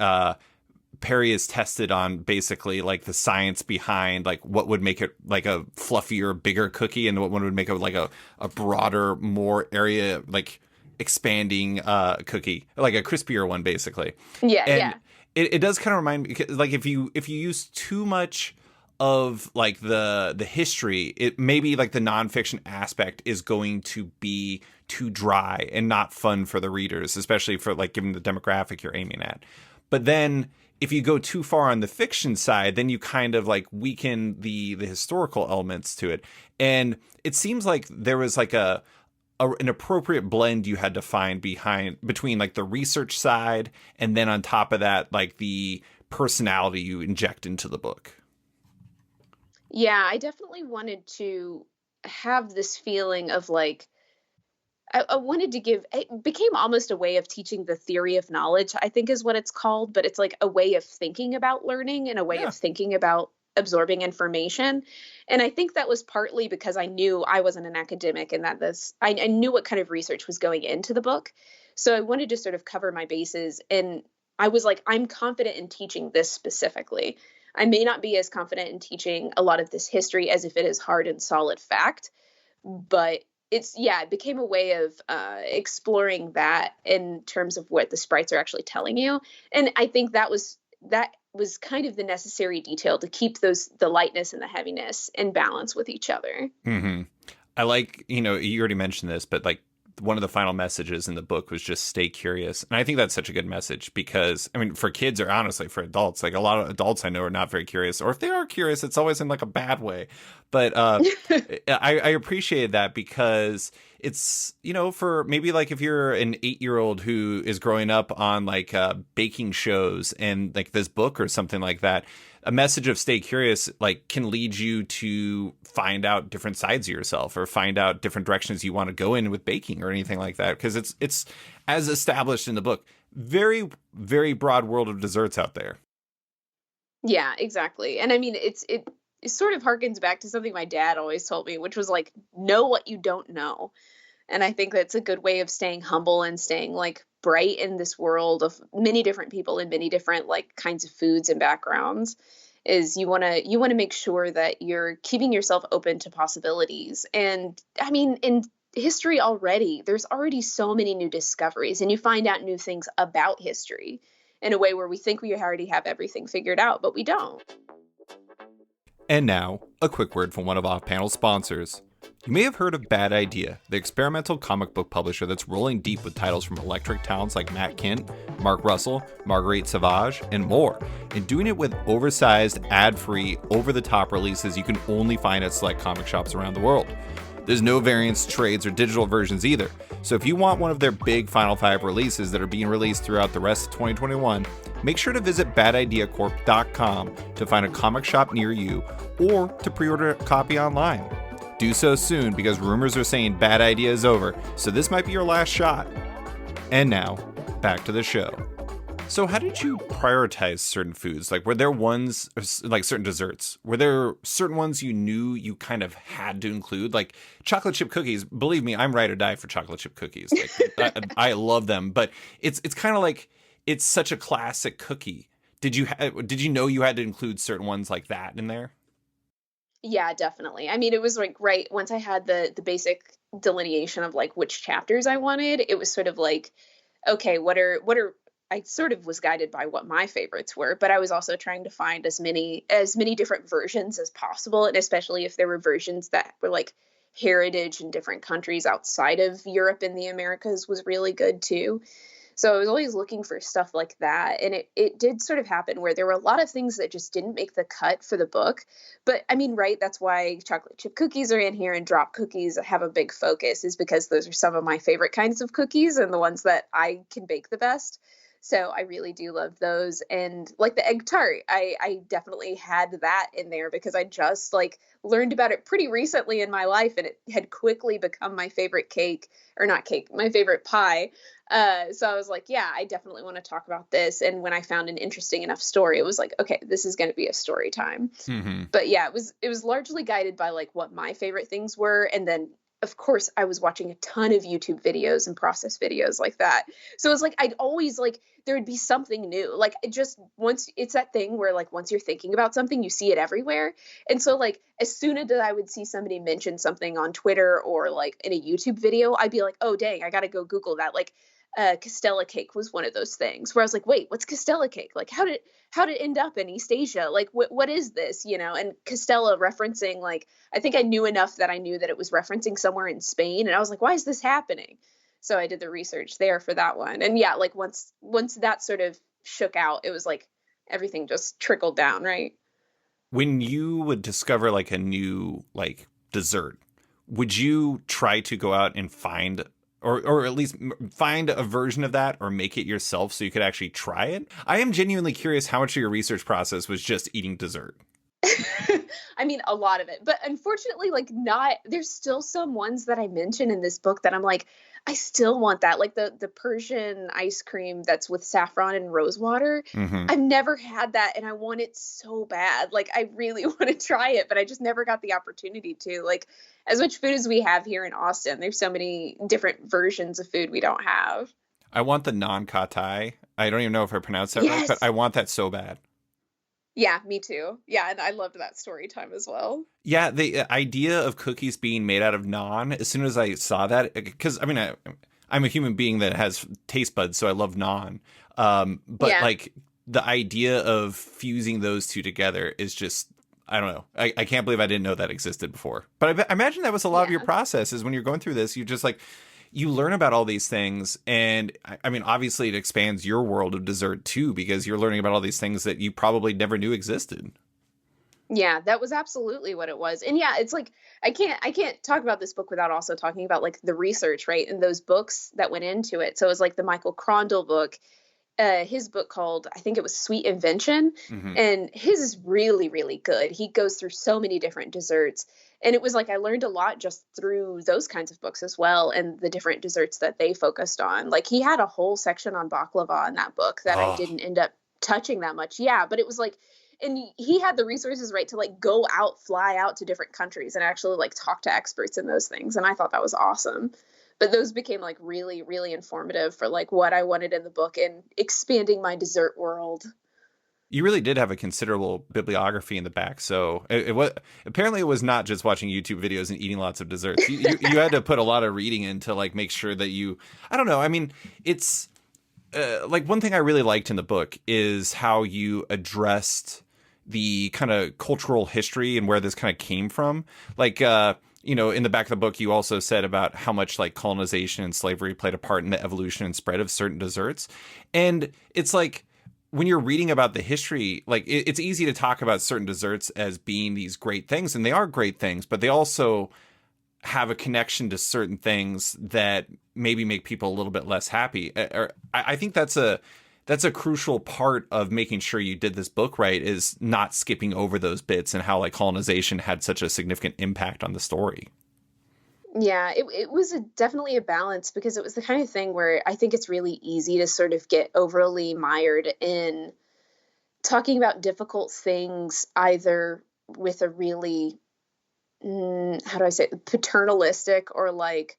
Perry is tested on basically like the science behind like what would make it like a fluffier, bigger cookie, and what one would make it like a broader, more area like expanding cookie, like a crispier one basically. Yeah. It does kind of remind me, like if you use too much of like the history, it maybe like the nonfiction aspect is going to be too dry and not fun for the readers, especially for like given the demographic you're aiming at. But then if you go too far on the fiction side, then you kind of like weaken the historical elements to it. And it seems like there was like an appropriate blend you had to find between like the research side, and then on top of that, like the personality you inject into the book. Yeah, I definitely wanted to have this feeling of like, I wanted to it became almost a way of teaching the theory of knowledge, I think is what it's called, but it's like a way of thinking about learning and a way of thinking about absorbing information. And I think that was partly because I knew I wasn't an academic, and that I knew what kind of research was going into the book. So I wanted to sort of cover my bases, and I was like, I'm confident in teaching this specifically. I may not be as confident in teaching a lot of this history as if it is hard and solid fact, but it became a way of exploring that in terms of what the sprites are actually telling you. And I think that was kind of the necessary detail to keep the lightness and the heaviness in balance with each other. Mm-hmm. I like, you already mentioned this, but like one of the final messages in the book was just stay curious. And I think that's such a good message because, I mean, for kids or honestly for adults, like a lot of adults I know are not very curious, or if they are curious, it's always in like a bad way. But I appreciated that because it's, for maybe like if you're an 8-year-old who is growing up on like baking shows and like this book or something like that, a message of stay curious, like, can lead you to find out different sides of yourself or find out different directions you want to go in with baking or anything like that. Because it's as established in the book, very, very broad world of desserts out there. Yeah, exactly. And I mean, it sort of harkens back to something my dad always told me, which was like, know what you don't know. And I think that's a good way of staying humble and staying like bright in this world of many different people and many different like kinds of foods and backgrounds. Is you want to make sure that you're keeping yourself open to possibilities. And I mean, in history already, there's already so many new discoveries, and you find out new things about history in a way where we think we already have everything figured out, but we don't. And now, a quick word from one of off-panel sponsors. You may have heard of Bad Idea, the experimental comic book publisher that's rolling deep with titles from electric talents like Matt Kint, Mark Russell, Marguerite Sauvage, and more, and doing it with oversized, ad-free, over-the-top releases you can only find at select comic shops around the world. There's no variants, trades, or digital versions either, so if you want one of their big Final 5 releases that are being released throughout the rest of 2021, make sure to visit badideacorp.com to find a comic shop near you or to pre-order a copy online. Do so soon because rumors are saying Bad Idea is over, so this might be your last shot. And now, back to the show. So how did you prioritize certain foods? Like, were there ones, like certain desserts, were there certain ones you knew you kind of had to include? Like chocolate chip cookies, believe me, I'm ride or die for chocolate chip cookies. Like, I love them, but it's kind of like, it's such a classic cookie. Did you know you had to include certain ones like that in there? Yeah, definitely. I mean, it was like right once I had the basic delineation of like which chapters I wanted, it was sort of like, okay, what are I sort of was guided by what my favorites were, but I was also trying to find as many different versions as possible, and especially if there were versions that were like heritage in different countries outside of Europe and the Americas was really good too. So I was always looking for stuff like that. And it did sort of happen where there were a lot of things that just didn't make the cut for the book. But I mean, right, that's why chocolate chip cookies are in here and drop cookies have a big focus, is because those are some of my favorite kinds of cookies and the ones that I can bake the best. So I really do love those. And like the egg tart, I definitely had that in there because I just like learned about it pretty recently in my life, and it had quickly become my favorite cake, or not cake, my favorite pie. So I was like, yeah, I definitely want to talk about this. And when I found an interesting enough story, it was like, okay, this is going to be a story time. Mm-hmm. But yeah, it was largely guided by like what my favorite things were. And then of course I was watching a ton of YouTube videos and process videos like that. So it was like, I'd always like, there would be something new. Like it just once it's that thing where like, once you're thinking about something, you see it everywhere. And so like, as soon as I would see somebody mention something on Twitter or like in a YouTube video, I'd be like, oh dang, I got to go Google that. Like, Castella cake was one of those things where I was like, wait, what's Castella cake? Like, how did it end up in East Asia? Like, what is this? And Castella referencing, like, I think I knew enough that I knew that it was referencing somewhere in Spain. And I was like, why is this happening? So I did the research there for that one. And yeah, like once that sort of shook out, it was like everything just trickled down, right? When you would discover like a new like dessert, would you try to go out and find or at least find a version of that or make it yourself so you could actually try it? I am genuinely curious how much of your research process was just eating dessert. I mean, a lot of it, but unfortunately, like there's still some ones that I mention in this book that I'm like, I still want that. Like the Persian ice cream that's with saffron and rose water. Mm-hmm. I've never had that and I want it so bad. Like I really want to try it, but I just never got the opportunity to. Like as much food as we have here in Austin, there's so many different versions of food we don't have. I want the non-katai. I don't even know if I pronounced that right, but I want that so bad. Yeah, me too. Yeah, and I loved that story time as well. Yeah, the idea of cookies being made out of naan, as soon as I saw that, because I mean, I'm a human being that has taste buds, so I love naan. But Yeah. like the idea of fusing those two together is just, I don't know. I can't believe I didn't know that existed before. But I imagine that was a lot of your process is when you're going through this, you just like, you learn about all these things. And I mean, obviously it expands your world of dessert too, because you're learning about all these things that you probably never knew existed. Yeah, that was absolutely what it was. And yeah, it's like I can't talk about this book without also talking about like the research, right? And those books that went into it. So it was like the Michael Crondell book. his book called, I think it was Sweet Invention. Hmm. And his is really, really good. He goes through so many different desserts. And it was like I learned a lot just through those kinds of books as well, and the different desserts that they focused on. Like he had a whole section on baklava in that book that I Oh, didn't end up touching that much. Yeah, but it was like, and he had the resources, right, to like go out, fly out to different countries and actually like talk to experts in those things. And I thought that was awesome. But those became like really, really informative for like what I wanted in the book and expanding my dessert world. you really did have a considerable bibliography in the back. So it was apparently it was not just watching YouTube videos and eating lots of desserts. You had to put a lot of reading in to like make sure that you. I don't know. I mean, it's like one thing I really liked in the book is how you addressed the kind of cultural history and where this kind of came from. Like, in the back of the book, you also said about how much like colonization and slavery played a part in the evolution and spread of certain desserts. And it's like when you're reading about the history, like it's easy to talk about certain desserts as being these great things, and they are great things, but they also have a connection to certain things that maybe make people a little bit less happy. I think that's a crucial part of making sure you did this book right, is not skipping over those bits and how like colonization had such a significant impact on the story. Yeah, it was definitely a balance because it was the kind of thing where I think it's really easy to sort of get overly mired in talking about difficult things, either with a really, how do I say, it, paternalistic or like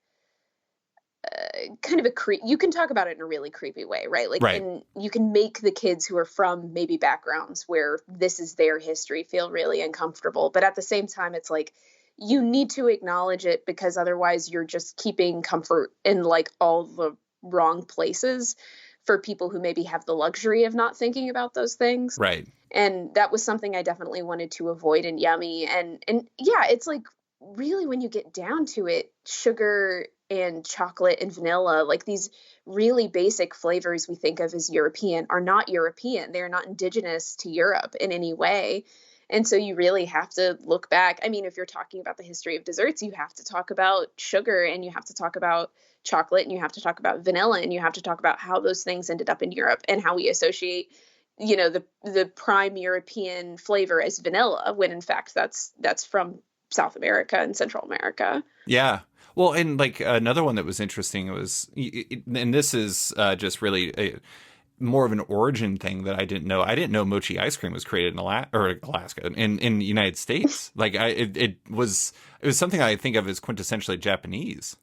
kind of you can talk about it in a really creepy way, right? Like, Right. and you can make the kids who are from maybe backgrounds where this is their history feel really uncomfortable. But at the same time, it's like you need to acknowledge it because otherwise you're just keeping comfort in like all the wrong places for people who maybe have the luxury of not thinking about those things. Right. And that was something I definitely wanted to avoid in Yummy. And yeah, it's like really when you get down to it, sugar and chocolate and vanilla, like these really basic flavors we think of as European, are not European. They're not indigenous to Europe in any way. And so you really have to look back. I mean, if you're talking about the history of desserts, you have to talk about sugar and you have to talk about chocolate and you have to talk about vanilla and you have to talk about how those things ended up in Europe and how we associate, the prime European flavor as vanilla when in fact that's from South America and Central America. Yeah. Well, and like another one that was interesting was, and this is just really more of an origin thing that I didn't know. I didn't know mochi ice cream was created in Alaska, in the United States. Like it was something I think of as quintessentially Japanese.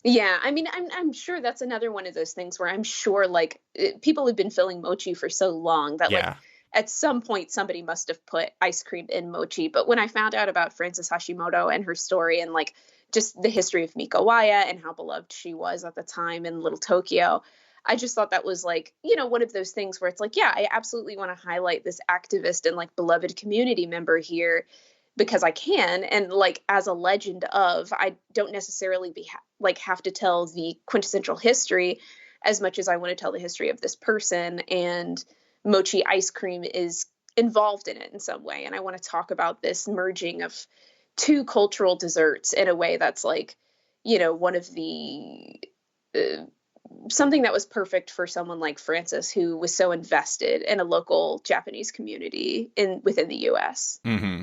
Yeah, I mean, I'm sure that's another one of those things where I'm sure like people have been filling mochi for so long that like Yeah. at some point somebody must have put ice cream in mochi. But when I found out about Frances Hashimoto and her story and like just the history of Mikawaya and how beloved she was at the time in Little Tokyo, I just thought that was like, one of those things where it's like, yeah, I absolutely want to highlight this activist and like beloved community member here because I can. And like as a legend of, I don't necessarily like have to tell the quintessential history as much as I want to tell the history of this person. And mochi ice cream is involved in it in some way. And I want to talk about this merging of two cultural desserts in a way that's like, one of the something that was perfect for someone like Frances, who was so invested in a local Japanese community within the U.S. Hmm.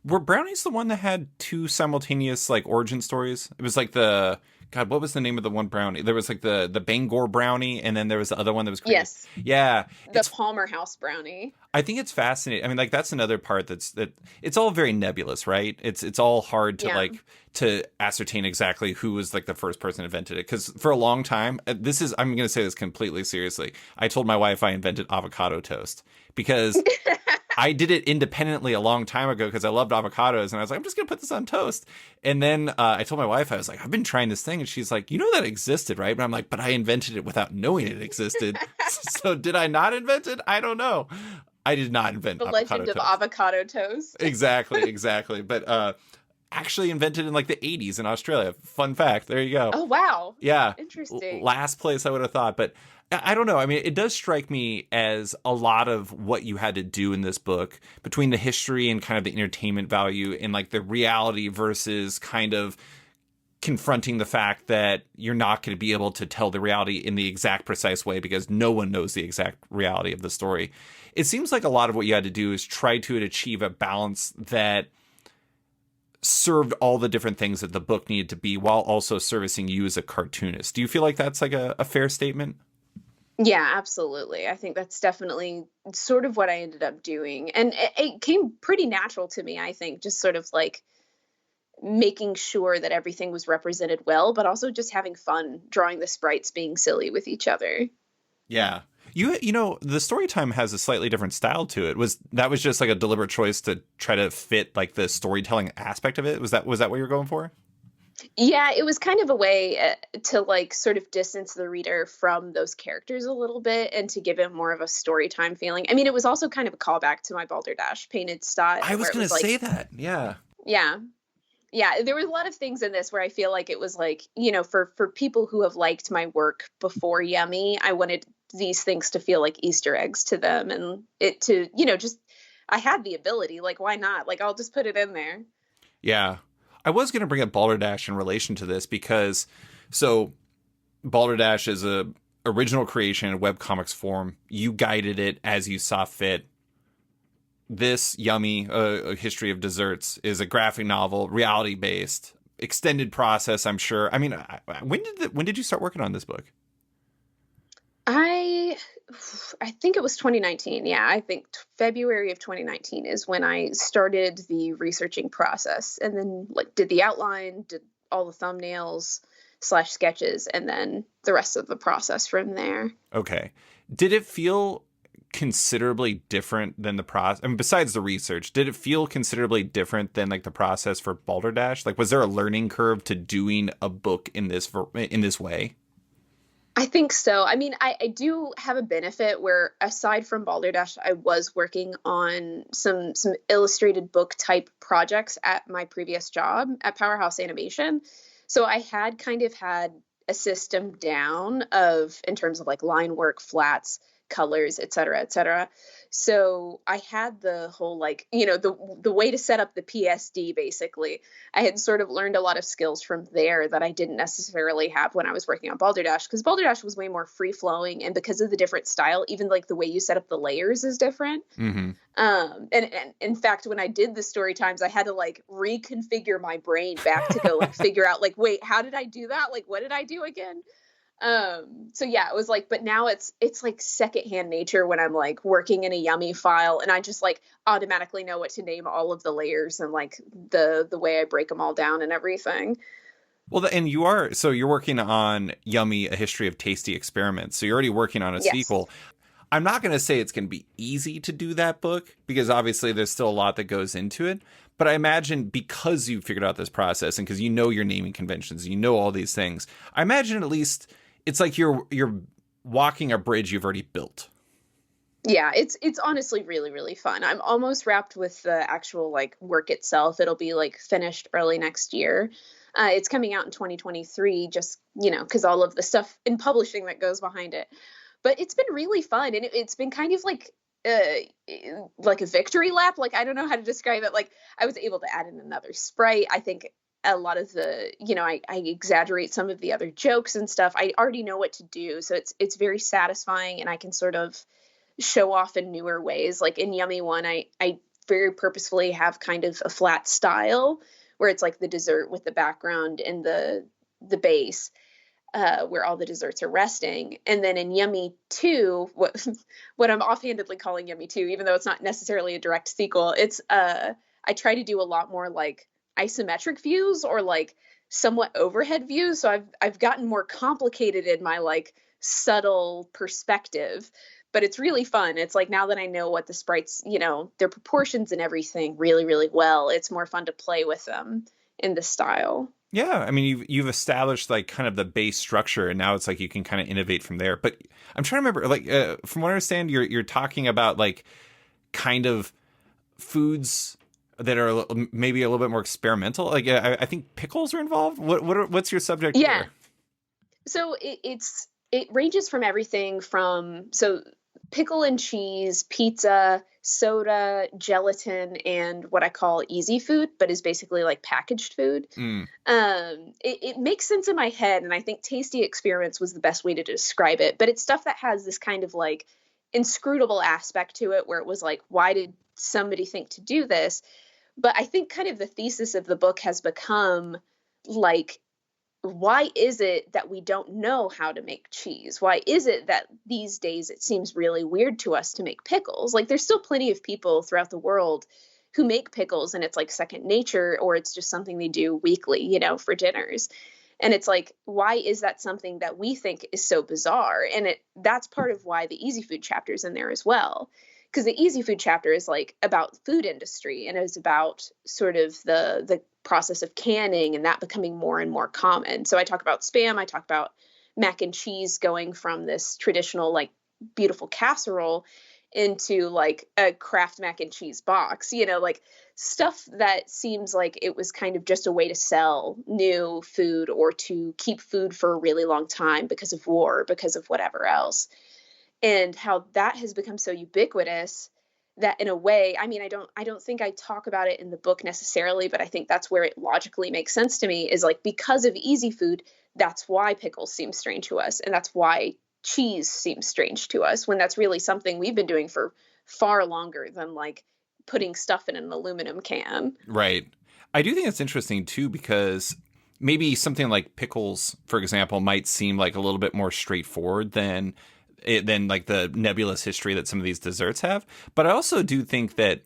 Were brownies the one that had two simultaneous like origin stories? It was like the God, what was the name of the one brownie? There was like the Bangor brownie, and then there was the other one that was created. Yes, Yeah, the Palmer House brownie. I think it's fascinating. I mean, like that's another part that it's all very nebulous, right? It's all hard to Yeah. to ascertain exactly who was like the first person who invented it. Because for a long time, I'm going to say this completely seriously. I told my wife I invented avocado toast because I did it independently a long time ago because I loved avocados, and I was like, I'm just gonna put this on toast. And then I told my wife, I was like, I've been trying this thing, and she's like, that existed, right? But I'm like, but I invented it without knowing it existed. So did I not invent it? I don't know. I did not invent The avocado legend of toast. avocado toast. Exactly. But actually invented in like the 80s in Australia. Fun fact. There you go. Oh, wow. Yeah. Interesting. Last place I would have thought. But I don't know. I mean, it does strike me as a lot of what you had to do in this book between the history and kind of the entertainment value and like the reality versus kind of confronting the fact that you're not going to be able to tell the reality in the exact precise way because no one knows the exact reality of the story. It seems like a lot of what you had to do is try to achieve a balance that served all the different things that the book needed to be while also servicing you as a cartoonist. Do you feel like that's like a fair statement? Yeah, absolutely. I think that's definitely sort of what I ended up doing. And it came pretty natural to me, I think, just sort of like making sure that everything was represented well, but also just having fun drawing the sprites being silly with each other. Yeah. You know, the story time has a slightly different style to it. Was just like a deliberate choice to try to fit like the storytelling aspect of it? Was that what you were going for? Yeah, it was kind of a way to like sort of distance the reader from those characters a little bit and to give it more of a story time feeling. I mean, it was also kind of a callback to my Balderdash painted style. I was going to say that. Yeah. Yeah. Yeah, there were a lot of things in this where I feel like it was like, for people who have liked my work before Yummy, I wanted these things to feel like Easter eggs to them and it to, just I had the ability, like why not? Like I'll just put it in there. Yeah. I was going to bring up Balderdash in relation to this because Balderdash is a original creation in webcomics form. You guided it as you saw fit. This Yummy, A History of Desserts, is a graphic novel, reality based, extended process. I'm sure. I mean, when did you start working on this book? I think it was 2019. Yeah, I think February of 2019 is when I started the researching process, and then like did the outline, did all the thumbnails / sketches, and then the rest of the process from there. Okay. Did it feel considerably different than the process? I mean, besides the research, did it feel considerably different than like the process for Balderdash? Like, was there a learning curve to doing a book in this way? I think so. I mean, I do have a benefit where aside from Balderdash, I was working on some illustrated book type projects at my previous job at Powerhouse Animation. So I had kind of had a system down of in terms of like line work, flats, colors, et cetera, et cetera. So I had the whole like, the way to set up the PSD basically. I had sort of learned a lot of skills from there that I didn't necessarily have when I was working on Balderdash, because Balderdash was way more free flowing, and because of the different style, even like the way you set up the layers is different. Mm-hmm. And in fact, when I did the story times, I had to like reconfigure my brain back to go like figure out like, wait, how did I do that? Like, what did I do again? So yeah, it was like, but now it's like secondhand nature when I'm like working in a Yummy file and I just like automatically know what to name all of the layers and like the way I break them all down and everything. Well, and you're working on Yummy, A History of Tasty Experiments. So you're already working on a sequel. I'm not going to say it's going to be easy to do that book because obviously there's still a lot that goes into it. But I imagine because you figured out this process and because you know your naming conventions, you know all these things, I imagine at least it's like you're walking a bridge you've already built. Yeah, it's honestly really, really fun. I'm almost wrapped with the actual like work itself. It'll be like finished early next year. It's coming out in 2023, just, because all of the stuff in publishing that goes behind it. But it's been really fun. And it's been kind of like a victory lap. Like, I don't know how to describe it. Like, I was able to add in another sprite. I think a lot of the, I exaggerate some of the other jokes and stuff. I already know what to do. So it's very satisfying and I can sort of show off in newer ways. Like in Yummy One, I very purposefully have kind of a flat style where it's like the dessert with the background and the base, where all the desserts are resting. And then in Yummy 2, what I'm offhandedly calling Yummy 2, even though it's not necessarily a direct sequel, it's I try to do a lot more like isometric views or like somewhat overhead views. So I've gotten more complicated in my like subtle perspective, but it's really fun. It's like now that I know what the sprites, their proportions and everything really, really well, it's more fun to play with them in the style. Yeah, I mean, you've established like kind of the base structure, and now it's like you can kind of innovate from there. But I'm trying to remember, like, from what I understand, you're talking about like kind of foods that are maybe a little bit more experimental. Like, I think pickles are involved. What's your subject? Yeah. There? So it ranges from everything from pickle and cheese, pizza, soda, gelatin, and what I call easy food, but is basically like packaged food. Mm. It makes sense in my head, and I think Tasty Experiments was the best way to describe it. But it's stuff that has this kind of like inscrutable aspect to it, where it was like, why did somebody think to do this? But I think kind of the thesis of the book has become like, why is it that we don't know how to make cheese? Why is it that these days it seems really weird to us to make pickles? Like, there's still plenty of people throughout the world who make pickles and it's like second nature, or it's just something they do weekly, you know, for dinners. And it's like, why is that something that we think is so bizarre? And that's part of why the easy food chapter is in there as well. Because the easy food chapter is like about food industry, and it's about sort of the process of canning and that becoming more and more common. So I talk about Spam, I talk about mac and cheese going from this traditional like beautiful casserole into like a Kraft mac and cheese box, you know, like stuff that seems like it was kind of just a way to sell new food or to keep food for a really long time because of war, because of whatever else. And how that has become so ubiquitous that in a way, I mean, I don't think I talk about it in the book necessarily, but I think that's where it logically makes sense to me, is like, because of easy food, that's why pickles seem strange to us. And that's why cheese seems strange to us, when that's really something we've been doing for far longer than like putting stuff in an aluminum can. Right. I do think it's interesting too, because maybe something like pickles, for example, might seem like a little bit more straightforward than like the nebulous history that some of these desserts have. But I also do think that,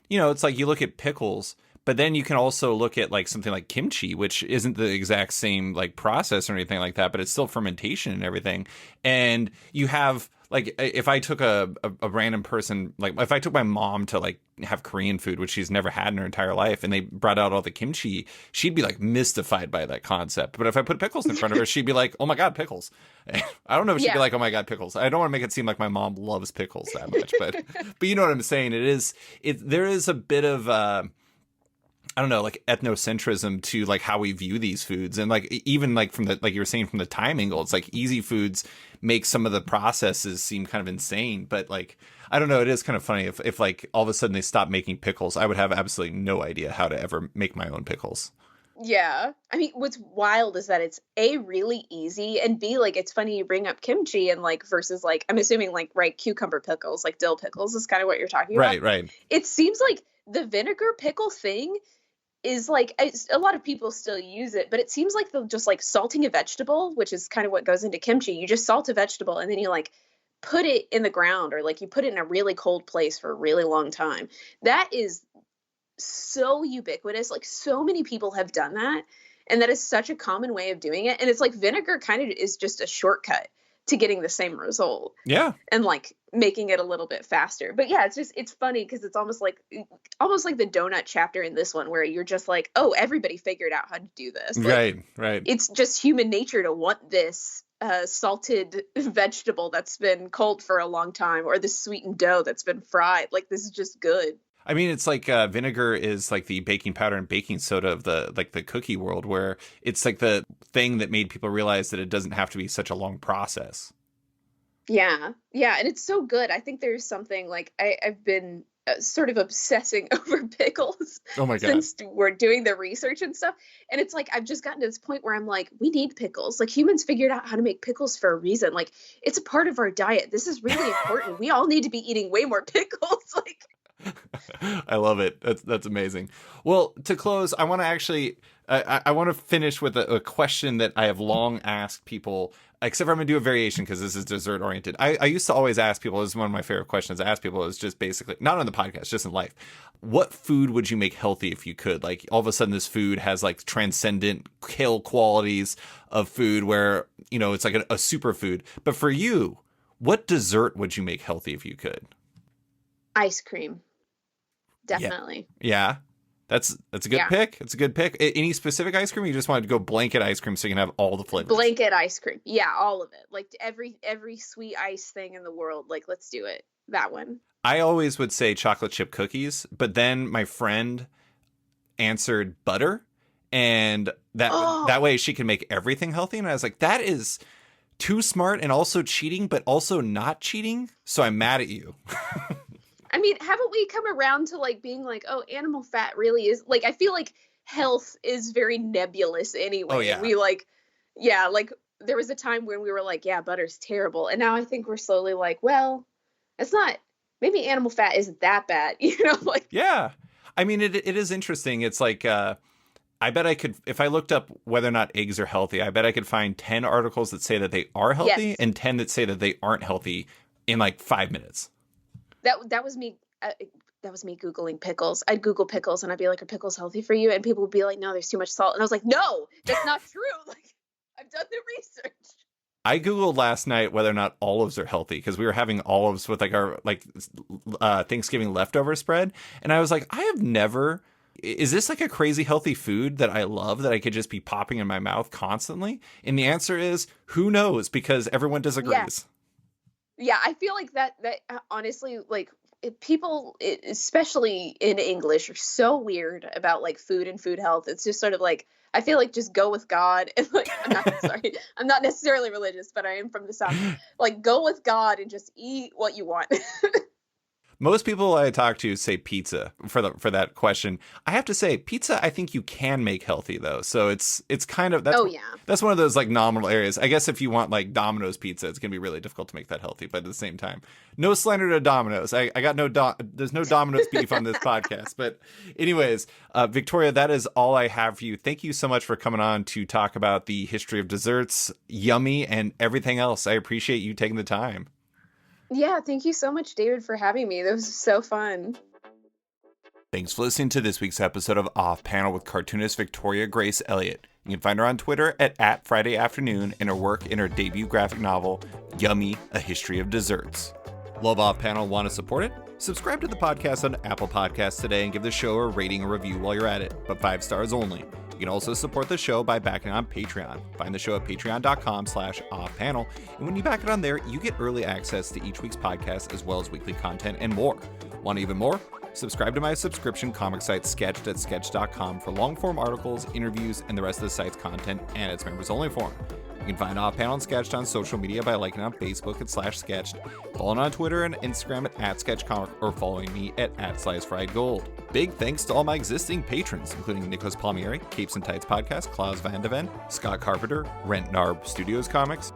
you know, it's like you look at pickles, but then you can also look at like something like kimchi, which isn't the exact same like process or anything like that, but it's still fermentation and everything. And you have like, if I took a random person, like if I took my mom to like have Korean food, which she's never had in her entire life, and they brought out all the kimchi, she'd be like mystified by that concept. But if I put pickles in front of her, she'd be like, oh my God, pickles. I don't know if she'd be like, oh my God, pickles. I don't want to make it seem like my mom loves pickles that much, but you know what I'm saying? There is a bit of, I don't know, like ethnocentrism to like how we view these foods. And like, even like from the, like you were saying, from the time angle, it's like easy foods make some of the processes seem kind of insane. But like, I don't know, it is kind of funny if like all of a sudden they stop making pickles, I would have absolutely no idea how to ever make my own pickles. Yeah. I mean, what's wild is that it's A, really easy, and B, like, it's funny you bring up kimchi and like versus like, I'm assuming like, right, cucumber pickles, like dill pickles is kind of what you're talking about. Right. It seems like the vinegar pickle thing is like, a lot of people still use it, but it seems like the just like salting a vegetable, which is kind of what goes into kimchi. You just salt a vegetable and then you like put it in the ground, or like you put it in a really cold place for a really long time. That is so ubiquitous. Like, so many people have done that, and that is such a common way of doing it. And it's like vinegar kind of is just a shortcut to getting the same result. Yeah. And like making it a little bit faster. But yeah, it's funny because it's almost like the donut chapter in this one, where you're just like, oh, everybody figured out how to do this. Like, right. It's just human nature to want this salted vegetable that's been cold for a long time, or this sweetened dough that's been fried. Like, this is just good. I mean, it's like vinegar is like the baking powder and baking soda of the cookie world, where it's like the thing that made people realize that it doesn't have to be such a long process. Yeah. And it's so good. I think there's something like I've been sort of obsessing over pickles. Oh my God. Since we're doing the research and stuff. And it's like, I've just gotten to this point where I'm like, we need pickles. Like, humans figured out how to make pickles for a reason. Like, it's a part of our diet. This is really important. We all need to be eating way more pickles. Like, I love it. That's amazing. Well, to close, I want to actually, I want to finish with a question that I have long asked people, except for I'm going to do a variation because this is dessert oriented. I used to always ask people, this is one of my favorite questions I ask people, is just basically, not on the podcast, just in life. What food would you make healthy if you could? Like, all of a sudden this food has like transcendent kill qualities of food where, you know, it's like a superfood. But for you, what dessert would you make healthy if you could? Ice cream. Definitely. Yeah. That's a good pick. It's a good pick. Any specific ice cream? Or you just wanted to go blanket ice cream so you can have all the flavors? Blanket ice cream. Yeah, all of it. Like, every sweet ice thing in the world. Like, let's do it. That one. I always would say chocolate chip cookies, but then my friend answered butter, and that way she can make everything healthy. And I was like, that is too smart and also cheating, but also not cheating. So I'm mad at you. I mean, haven't we come around to like being like, oh, animal fat really is like, I feel like health is very nebulous anyway. Oh, yeah. We like, yeah, like there was a time when we were like, yeah, butter's terrible. And now I think we're slowly like, well, it's not, maybe animal fat isn't that bad, you know? Like, yeah. I mean, it is interesting. It's like, I bet I could, if I looked up whether or not eggs are healthy, I bet I could find 10 articles that say that they are healthy and 10 that say that they aren't healthy in like 5 minutes. That was me. That was me Googling pickles. I'd Google pickles and I'd be like, are pickles healthy for you? And people would be like, no, there's too much salt. And I was like, no, that's not true. Like, I've done the research. I Googled last night whether or not olives are healthy because we were having olives with like our Thanksgiving leftover spread. And I was like, I have never, is this like a crazy healthy food that I love that I could just be popping in my mouth constantly? And the answer is, who knows? Because everyone disagrees. Yeah, I feel like that honestly, like people, especially in English, are so weird about like food and food health. It's just sort of like, I feel like just go with God. And like, I'm not necessarily religious, but I am from the South. Like, go with God and just eat what you want. Most people I talk to say pizza for that question. I have to say, pizza, I think you can make healthy though. So it's kind of, that's one of those like nominal areas. I guess if you want like Domino's pizza, it's gonna be really difficult to make that healthy. But at the same time, no slander to Domino's. I got there's no Domino's beef on this podcast. But anyways, Victoria, that is all I have for you. Thank you so much for coming on to talk about the history of desserts, yummy, and everything else. I appreciate you taking the time. Yeah, thank you so much, David, for having me. That was so fun. Thanks for listening to this week's episode of Off Panel with cartoonist Victoria Grace Elliott. You can find her on Twitter at Friday Afternoon and her work in her debut graphic novel, Yummy, A History of Desserts. Love Off Panel, want to support it? Subscribe to the podcast on Apple Podcasts today and give the show a rating or review while you're at it, but 5 stars only. You can also support the show by backing on Patreon. Find the show at patreon.com/offpanel. And when you back it on there, you get early access to each week's podcast as well as weekly content and more. Want even more? Subscribe to my subscription comic site, Sketched at sketch.com, for long-form articles, interviews, and the rest of the site's content and its members-only forum. You can find Off Panel and Sketched on social media by liking on Facebook at /Sketched, following on Twitter and Instagram at @SketchComic, or following me at @SliceFriedGold. Big thanks to all my existing patrons, including Nicholas Palmieri, Capes and Tights Podcast, Klaus Van de Ven, Scott Carpenter, Rent Narb Studios Comics,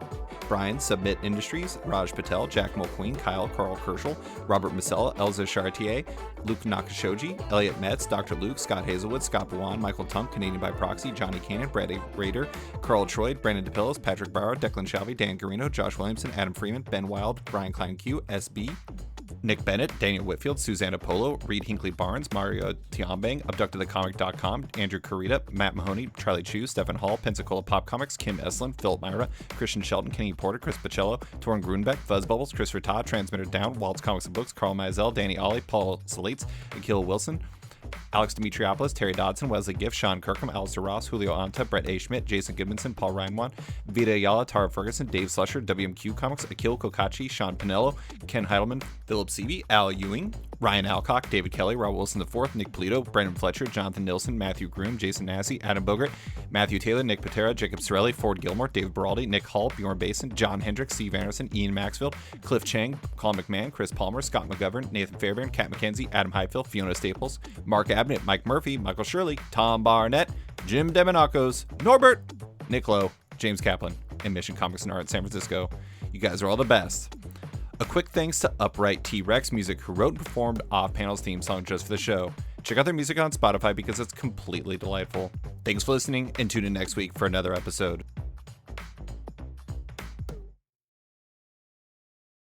Brian, Submit Industries, Raj Patel, Jack Mulqueen, Kyle, Carl Kerschel, Robert Masella, Elza Chartier, Luke Nakashoji, Elliot Metz, Dr. Luke, Scott Hazelwood, Scott Buwan, Michael Tump, Canadian by Proxy, Johnny Cannon, Brad Rader, Carl Troy, Brandon DePillos, Patrick Barrow, Declan Shalvey, Dan Garino, Josh Williamson, Adam Freeman, Ben Wild, Brian Klein Q, SB, Nick Bennett, Daniel Whitfield, Susanna Polo, Reed Hinkley Barnes, Mario Tiambang, AbductedTheComic.com, Andrew Carita, Matt Mahoney, Charlie Chu, Stefan Hall, Pensacola Pop Comics, Kim Eslin, Philip Myra, Christian Shelton, Kenny Porter, Chris Pacello, Torrin Grunbeck, Fuzz Bubbles, Christopher Todd, Transmitter Down, Waltz Comics and Books, Carl Mizell, Danny Ollie, Paul Salates, Akil Wilson, Alex Dimitriopoulos, Terry Dodson, Wesley Giff, Sean Kirkham, Alistair Ross, Julio Anta, Brett A. Schmidt, Jason Goodmanson, Paul Reinwan, Vita Ayala, Tara Ferguson, Dave Slusher, WMQ Comics, Akil Kokachi, Sean Pinello, Ken Heidelman, Philip Seavey, Al Ewing, Ryan Alcock, David Kelly, Rob Wilson IV, Nick Polito, Brendan Fletcher, Jonathan Nilsson, Matthew Groom, Jason Massey, Adam Bogart, Matthew Taylor, Nick Patera, Jacob Sorelli, Ford Gilmore, David Baraldi, Nick Hall, Bjorn Basin, John Hendricks, Steve Anderson, Ian Maxfield, Cliff Chang, Colin McMahon, Chris Palmer, Scott McGovern, Nathan Fairbairn, Kat McKenzie, Adam Highfield, Fiona Staples, Mark Abnett, Mike Murphy, Michael Shirley, Tom Barnett, Jim Demonacos, Norbert, Nick Lowe, James Kaplan, and Mission Comics and Art in San Francisco. You guys are all the best. A quick thanks to Upright T-Rex Music, who wrote and performed Off Panel's theme song just for the show. Check out their music on Spotify because it's completely delightful. Thanks for listening, and tune in next week for another episode.